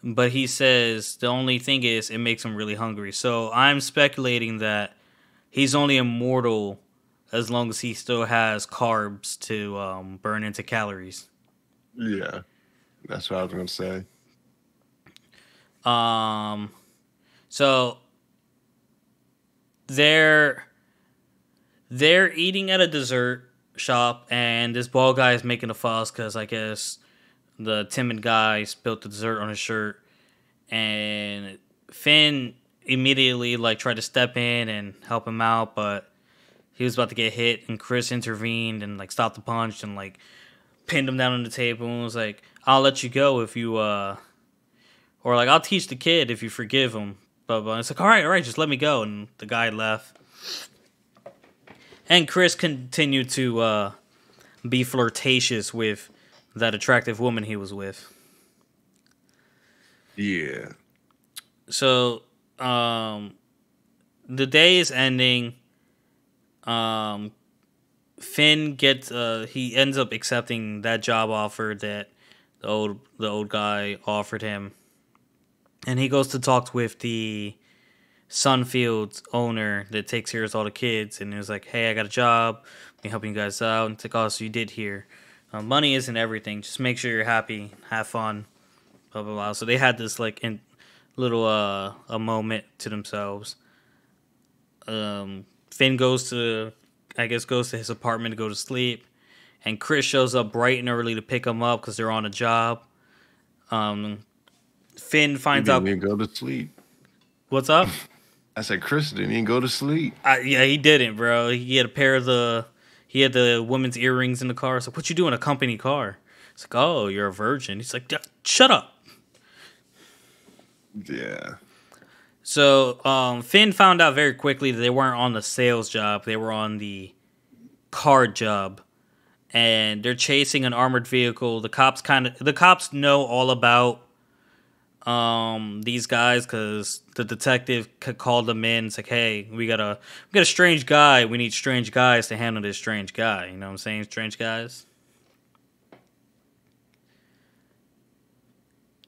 But he says the only thing is it makes him really hungry. So I'm speculating that he's only immortal as long as he still has carbs to burn into calories. Yeah, that's what I was gonna say. So they're eating at a dessert shop, and this bald guy is making a fuss because I guess the timid guy spilled the dessert on his shirt, and Finn immediately like tried to step in and help him out, but he was about to get hit, and Chris intervened and like stopped the punch and like pinned him down on the table and was like, "I'll let you go if you or like I'll teach the kid if you forgive him." But it's like, all right, just let me go, and the guy left. And Chris continued to be flirtatious with that attractive woman he was with. Yeah. So, the day is ending. Finn gets he ends up accepting that job offer that the old guy offered him, and he goes to talk with the Sunfields owner that takes care of all the kids, and he was like, "Hey, I got a job. I'm helping you guys out." And it's like, "Oh, so you did here. Money isn't everything. Just make sure you're happy, have fun, blah blah blah." So they had this like little a moment to themselves. Finn goes to his apartment to go to sleep, and Chris shows up bright and early to pick him up because they're on a job. Finn finds out. He didn't even go to sleep. What's up? I said Chris didn't even go to sleep. Yeah, he didn't, bro. He had he had the woman's earrings in the car. So, what you do in a company car? It's like, oh, you're a virgin. He's like, shut up. Yeah. So, Finn found out very quickly that they weren't on the sales job. They were on the card job. And they're chasing an armored vehicle. The cops know all about these guys because the detective called them in. It's like, hey, we got a strange guy. We need strange guys to handle this strange guy. You know what I'm saying? Strange guys.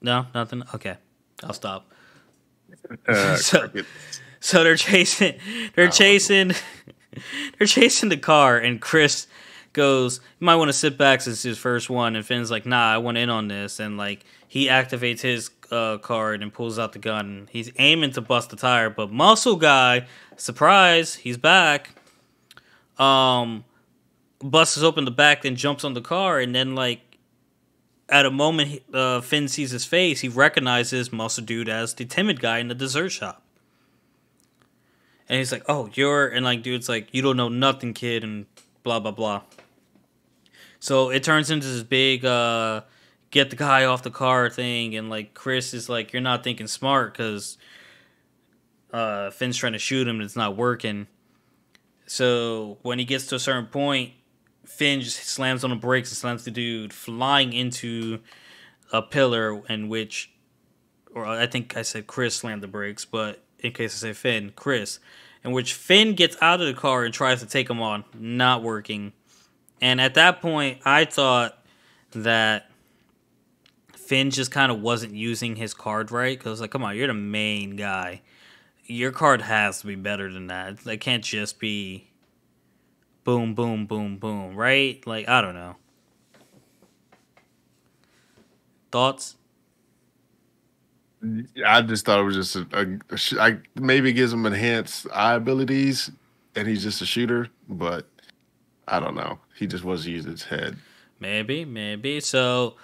No, nothing. Okay, I'll stop. So they're chasing the car, and Chris goes, "You might want to sit back since it's his first one." And Finn's like, "Nah, I want in on this." And like he activates his card and pulls out the gun. He's aiming to bust the tire, but Muscle Guy, surprise, he's back. Um, busts open the back, then jumps on the car, and then like at a moment, Finn sees his face. He recognizes Muscle Dude as the timid guy in the dessert shop, and he's like, "Oh, you're," and like dude's like, "You don't know nothing, kid," and blah blah blah. So it turns into this big get the guy off the car thing, and like Chris is like, "You're not thinking smart," because Finn's trying to shoot him and it's not working. So when he gets to a certain point, Finn just slams on the brakes and slams the dude flying into a pillar, in which, or I think I said Chris slammed the brakes, but in case I say Finn, Chris, in which Finn gets out of the car and tries to take him on, not working. And at that point, I thought that Finn just kind of wasn't using his card right, because like, come on, you're the main guy. Your card has to be better than that. It can't just be boom, boom, boom, boom, right? Like, I don't know. Thoughts? I just thought it was just maybe it gives him enhanced eye abilities, and he's just a shooter. But I don't know. He just wasn't using his head. Maybe. So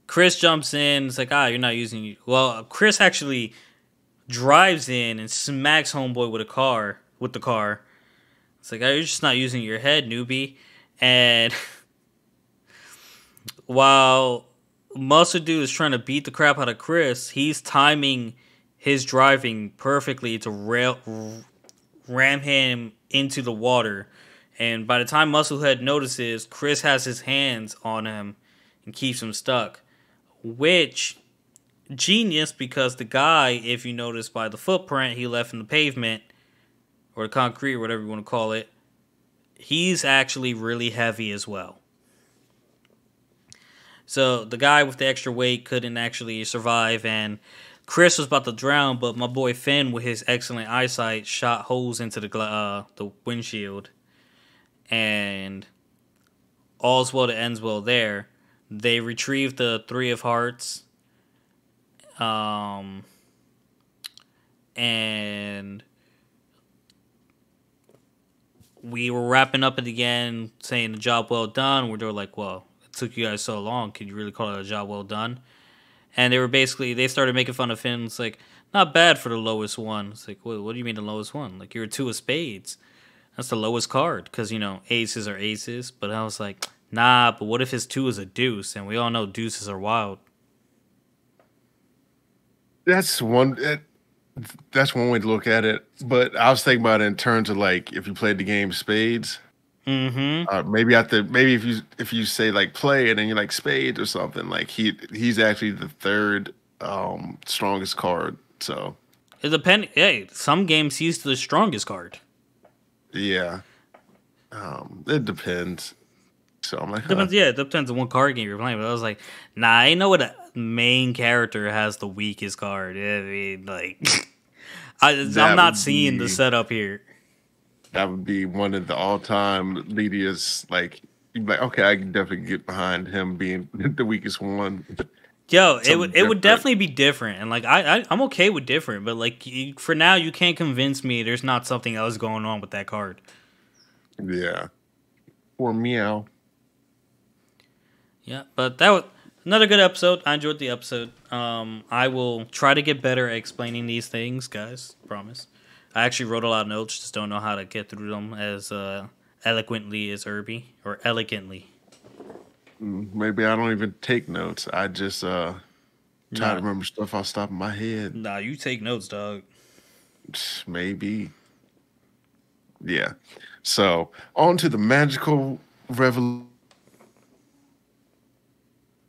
Chris jumps in. It's like, you're not using. Well, Chris actually drives in and smacks Homeboy with the car. It's like, you're just not using your head, newbie. And while Muscle Dude is trying to beat the crap out of Chris, he's timing his driving perfectly to ram him into the water. And by the time Musclehead notices, Chris has his hands on him and keeps him stuck. Which, genius, because the guy, if you notice by the footprint he left in the pavement, or the concrete, or whatever you want to call it, he's actually really heavy as well. So the guy with the extra weight couldn't actually survive, and Chris was about to drown, but my boy Finn, with his excellent eyesight, shot holes into the windshield. And all's well that ends well there. They retrieved the Three of Hearts. And we were wrapping up it again, saying the job well done. We're like, well, it took you guys so long. Could you really call it a job well done? And they started making fun of Finn. It's like, not bad for the lowest one. It's like, what do you mean the lowest one? Like, you're a 2 of spades. That's the lowest card, because, aces are aces. But I was like, nah, but what if his 2 is a deuce? And we all know deuces are wild. That's one way to look at it. But I was thinking about it in terms of like if you played the game spades. Mm-hmm. Maybe if you say like play and then you're like spades or something, like he's actually the third strongest card. So It depends. Hey, some games he's the strongest card. yeah, it depends. So I'm like, Depends. Yeah, it depends on what card game you're playing. But I was like, nah, I know what a main character has the weakest card. I mean, like, I'm not seeing the setup here. That would be one of the all-time leadiest. Like, you'd be like, okay, I can definitely get behind him being the weakest one. Yo, it would definitely be different, and like I'm okay with different, but like for now, you can't convince me there's not something else going on with that card. Yeah, or meow. Yeah, but that was another good episode. I enjoyed the episode. I will try to get better at explaining these things, guys. Promise. I actually wrote a lot of notes, just don't know how to get through them as eloquently as Irby, or elegantly. Maybe I don't even take notes. I just try to remember stuff off the top of my head. Nah, you take notes, dog. Maybe. Yeah. So, on to the magical revolution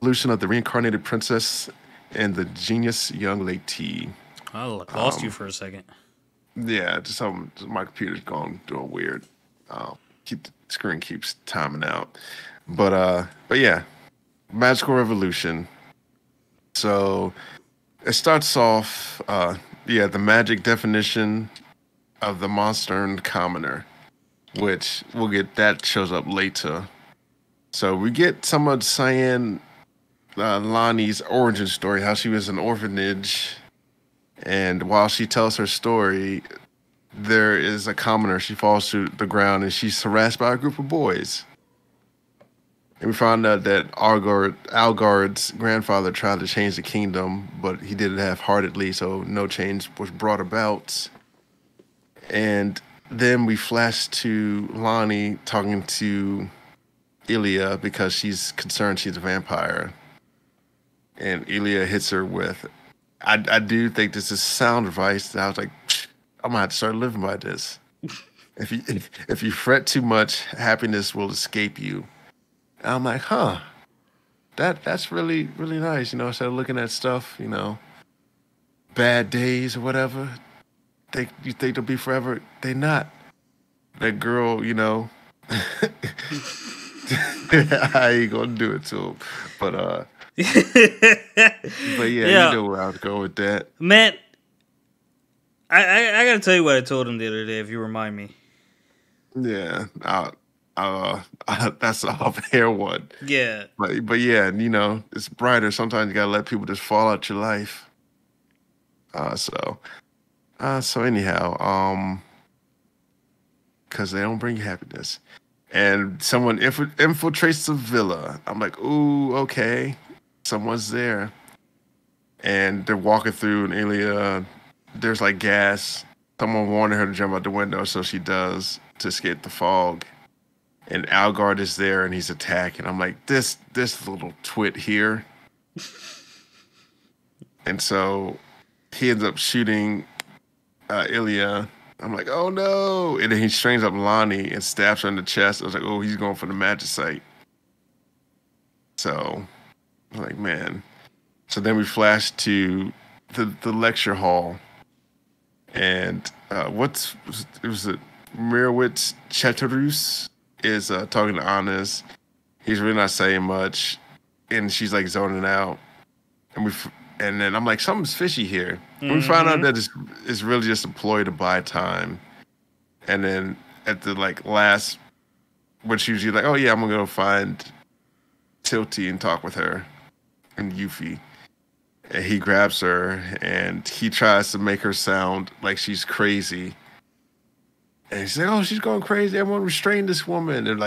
of the reincarnated princess and the genius young lady. I lost you for a second. Yeah, my computer's doing weird. The screen keeps timing out. But yeah, magical revolution. So it starts off, the magic definition of the monster and commoner, which that shows up later. So we get someone saying Lonnie's origin story, how she was an orphanage, and while she tells her story, there is a commoner. She falls to the ground and she's harassed by a group of boys. And we found out that Algard's grandfather tried to change the kingdom, but he did it half-heartedly, so no change was brought about. And then we flash to Lonnie talking to Ilya because she's concerned she's a vampire. And Ilya hits her with, I do think this is sound advice. I was like, I'm gonna have to start living by this. If you fret too much, happiness will escape you. And I'm like, huh, that's really really nice. Instead of looking at stuff, bad days or whatever, you think they'll be forever. They not. That girl, I ain't gonna do it to him, but but yeah, you know where I was going with that, man. I gotta tell you what I told him the other day. If you remind me. Yeah, that's a off-air one. Yeah, but yeah, it's brighter. Sometimes you gotta let people just fall out your life. So anyhow, because they don't bring you happiness, and someone infiltrates the villa. I'm like, ooh, okay, someone's there, and they're walking through, and Ilya, there's like gas. Someone wanted her to jump out the window, so she does to escape the fog. And Algard is there, and he's attacking. I'm like, this little twit here. And so he ends up shooting Ilya. I'm like, oh no! And then he strings up Lonnie and stabs her in the chest. I was like, oh, he's going for the magicite. So I'm like, man. So then we flash to the lecture hall, and it was it Mirowitz Chateauroux is talking to Anna's. He's really not saying much, and she's like zoning out. And then I'm like, something's fishy here. And we find out that it's really just a ploy to buy time. And then at the last, when she's usually like, oh yeah, I'm gonna go find Tilty and talk with her and Yuffie. And he grabs her and he tries to make her sound like she's crazy. And he's like, oh, she's going crazy. Everyone restrain this woman. And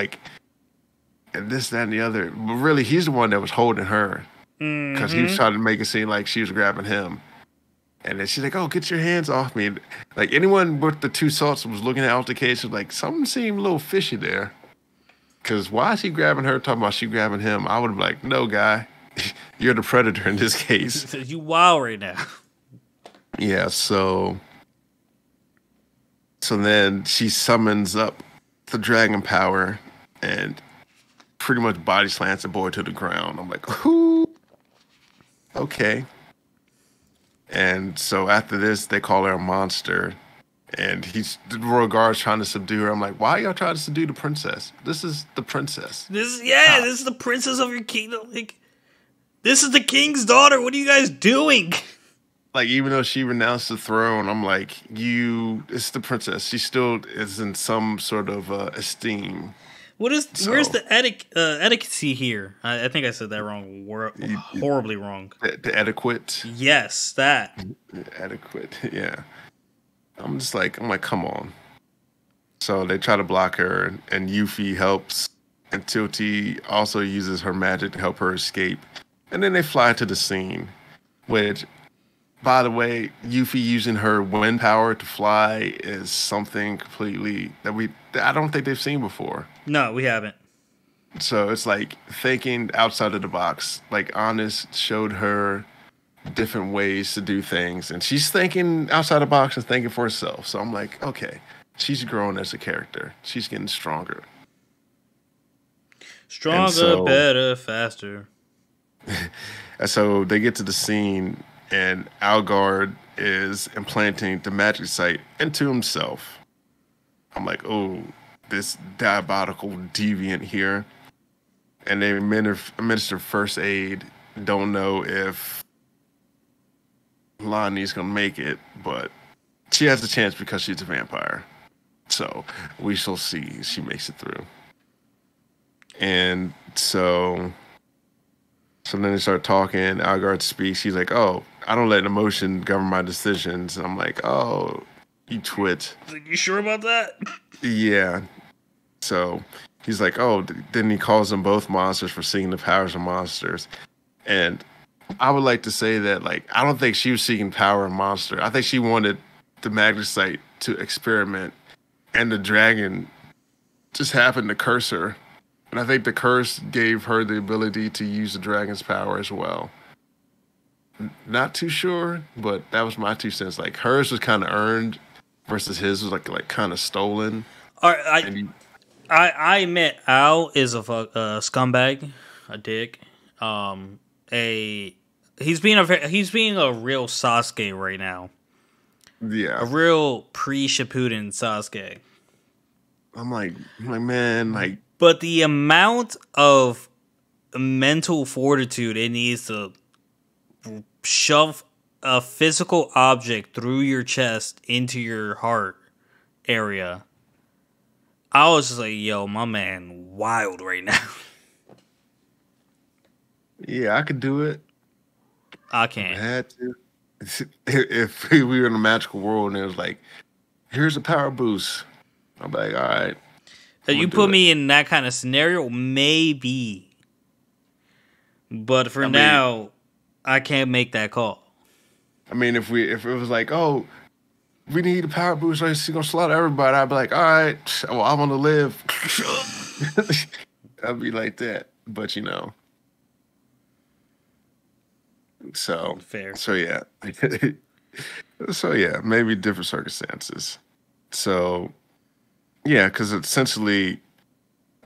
and this, that, and the other. But really, he's the one that was holding her. Because he was trying to make it seem like she was grabbing him. And then she's like, oh, get your hands off me. Like, anyone with the two salts was looking at altercation, like, something seemed a little fishy there. Because why is he grabbing her, talking about she grabbing him? I would have been like, no, guy. You're the predator in this case. You wild right now. Yeah, so then she summons up the dragon power and pretty much body slams the boy to the ground. I'm like, ooh. Okay. And so after this, they call her a monster. And the royal guard's trying to subdue her. I'm like, why are y'all trying to subdue the princess? This is the princess. This is the princess of your kingdom. Like, this is the king's daughter. What are you guys doing? Like, even though she renounced the throne, I'm like, it's the princess. She still is in some sort of esteem. Where's the etiquette here? I think I said that wrong. Horribly wrong. The etiquette? Yes, that. Etiquette, yeah. I'm like, come on. So they try to block her, and Yuffie helps, and Tilty also uses her magic to help her escape. And then they fly to the scene, which, by the way, Yuffie using her wind power to fly is something completely that I don't think they've seen before. No, we haven't. So it's like thinking outside of the box. Like, Honest showed her different ways to do things, and she's thinking outside the box and thinking for herself. So I'm like, okay, she's growing as a character. She's getting stronger. Stronger, better, faster. And so they get to the scene, and Algard is implanting the magic site into himself. I'm like, oh, this diabolical deviant here. And they administer first aid. Don't know if Lonnie's going to make it, but she has a chance because she's a vampire. So we shall see if she makes it through. And so then they start talking. Algard speaks. He's like, oh, I don't let emotion govern my decisions. And I'm like, oh, he twit. Are you sure about that? Yeah. So he's like, oh, then he calls them both monsters for seeing the powers of monsters. And I would like to say that, like, I don't think she was seeking power in monster. I think she wanted the magnesite to experiment, and the dragon just happened to curse her. And I think the curse gave her the ability to use the dragon's power as well. Not too sure, but that was my 2 cents. Like hers was kind of earned, versus his was like kind of stolen. All right, And he, I admit Al is a scumbag, a dick. A he's being a real Sasuke right now. A yeah, real pre-Shippuden Sasuke. I'm like, man, like, But the amount of mental fortitude it needs to shove a physical object through your chest into your heart area. I was just like, yo, my man wild right now. yeah, I could do it. I If I can't. had to. If we were in a magical world and it was like, here's a power boost, I'm like, all right, I'm You gonna do put it. me in that kind of scenario, maybe. But for I mean, now, I can't make that call. if it was like, oh, we need a power boost, so he's gonna slaughter everybody, I'd be like, all right, well, I want to live. I'd be like that, but so Fair. so yeah, so yeah, maybe different circumstances. So yeah, because essentially,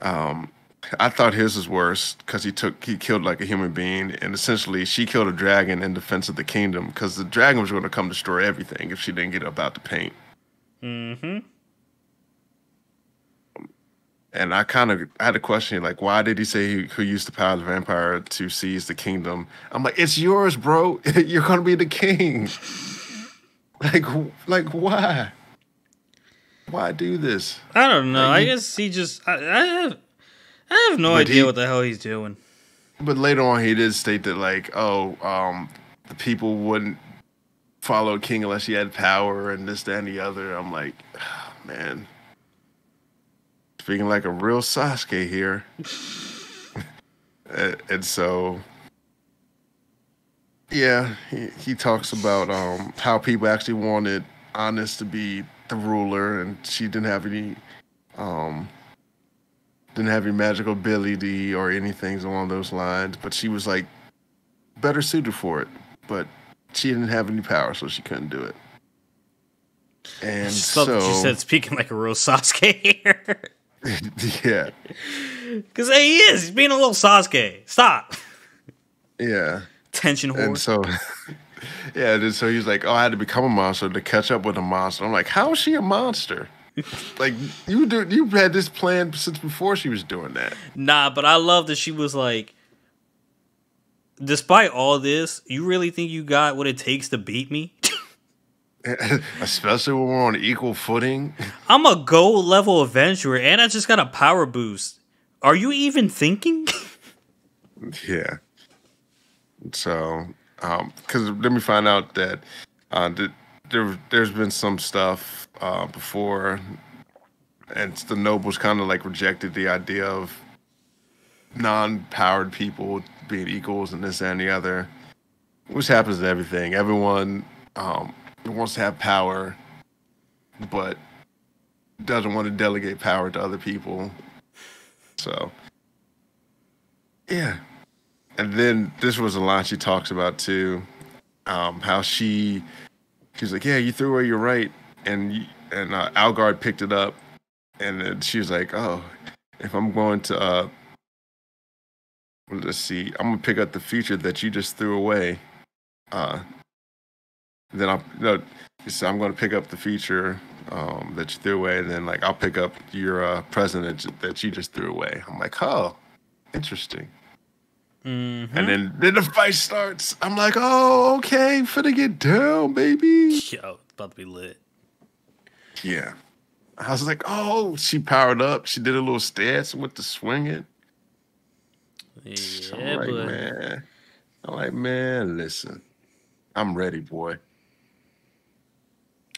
um, I thought his was worse because he killed like a human being, and essentially she killed a dragon in defense of the kingdom because the dragon was going to come destroy everything if she didn't get up out the paint. Mm-hmm. And I had a question like, why did he say who used the power of the vampire to seize the kingdom? I'm like, it's yours, bro. You're going to be the king. Like, why? Why do this? I don't know. Like I you, guess he just. I have no but idea he, what the hell he's doing. but later on he did state that like, oh, the people wouldn't follow a king unless he had power and this, that, and the other. I'm like, oh, man, speaking like a real Sasuke here. And so, yeah, he talks about how people actually wanted Honest to be the ruler, and she um, didn't have any magical ability or anything along those lines, but she was like better suited for it. But she didn't have any power, so she couldn't do it. I And just love that you so, said speaking like a real Sasuke here. yeah, Because he is. He's being a little Sasuke. Stop. yeah. Tension And whore. so, yeah, and so he's like, "Oh, I had to become a monster to catch up with a monster." I'm like, "How is she a monster? Like you had this plan since before she was doing that." Nah, but I love that she was like, despite all this, you really think you got what it takes to beat me? Especially when we're on equal footing. I'm a gold level adventurer and I just got a power boost. Are you even thinking? Yeah. So, because then we find out that there's been some stuff before, and the nobles kind of like rejected the idea of non-powered people being equals and this that, and the other, which happens to everything. Everyone wants to have power, but doesn't want to delegate power to other people. So, yeah. And then this was a line she talks about too, how she's like, yeah, you threw away your right, and Algard picked it up, and then she was like, oh, if I'm going to let's see, I'm gonna pick up the future that you just threw away. Uh, then I'll no, so I'm gonna pick up the future that you threw away, and then like I'll pick up your present that you just threw away. I'm like, oh, interesting. Mm-hmm. And then the fight starts. I'm like, oh, okay, finna get down, baby. Yo, it's about to be lit. Yeah. I was like, oh, she powered up. She did a little stance and went to swing it. I'm Yeah, like, but man. I'm like, man, listen. I'm ready, boy.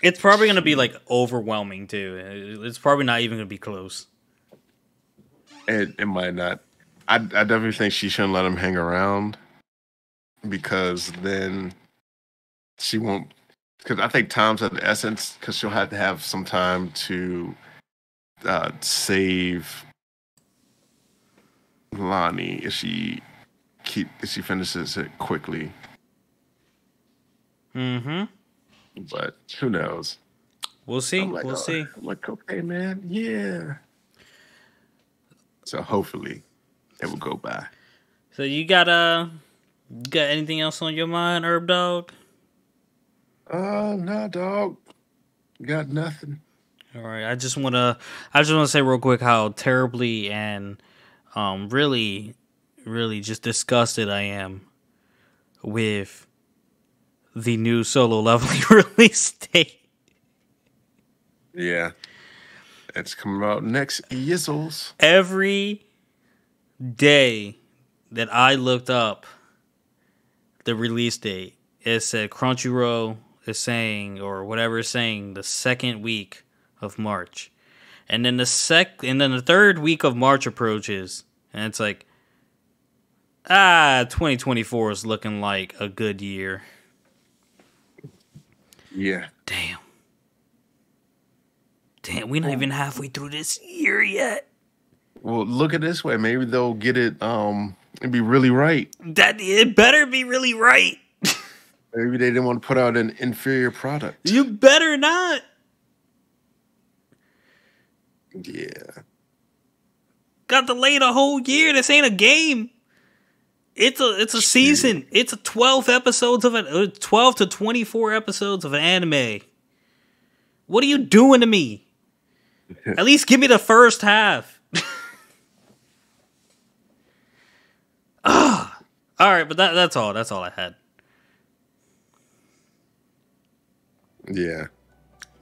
It's probably gonna be like overwhelming too. It's probably not even gonna be close. It might not. I definitely think she shouldn't let him hang around because then she won't. Because I think time's of the essence. Because she'll have to have some time to save Lonnie if she finishes it quickly. Mm-hmm. But who knows? We'll see. I'm like, We'll see. I'm like, okay, man, yeah. So hopefully it will go by. So you got anything else on your mind, Herb Dog? No, dog. Got nothing. All right. I just wanna say real quick how terribly and really, really just disgusted I am with the new Solo Leveling release date. Yeah. It's coming out next Yizzles. Every day that I looked up the release date, it said Crunchyroll is saying, or whatever is saying, the second week of March. And then the third week of March approaches, and it's like, 2024 is looking like a good year. Yeah. Damn, we're not even halfway through this year yet. Well, look at it this way. Maybe they'll get it and be really right. That it better be really right. Maybe they didn't want to put out an inferior product. You better not. Yeah. Got delayed a whole year. This ain't a game. It's a season. It's a 12 to 24 episodes of an anime. What are you doing to me? At least give me the first half. All right, but that's all. That's all I had. Yeah.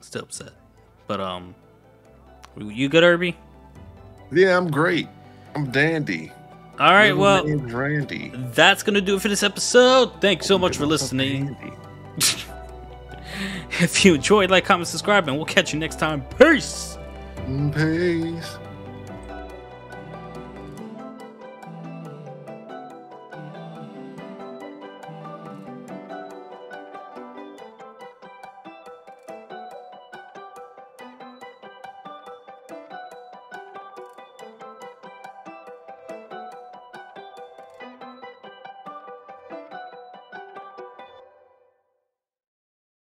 Still upset, but you good, Irby? Yeah, I'm great. I'm dandy. All right, well, Randy. That's gonna do it for this episode. Thanks so much for listening. If you enjoyed, like, comment, subscribe, and we'll catch you next time. Peace. Peace.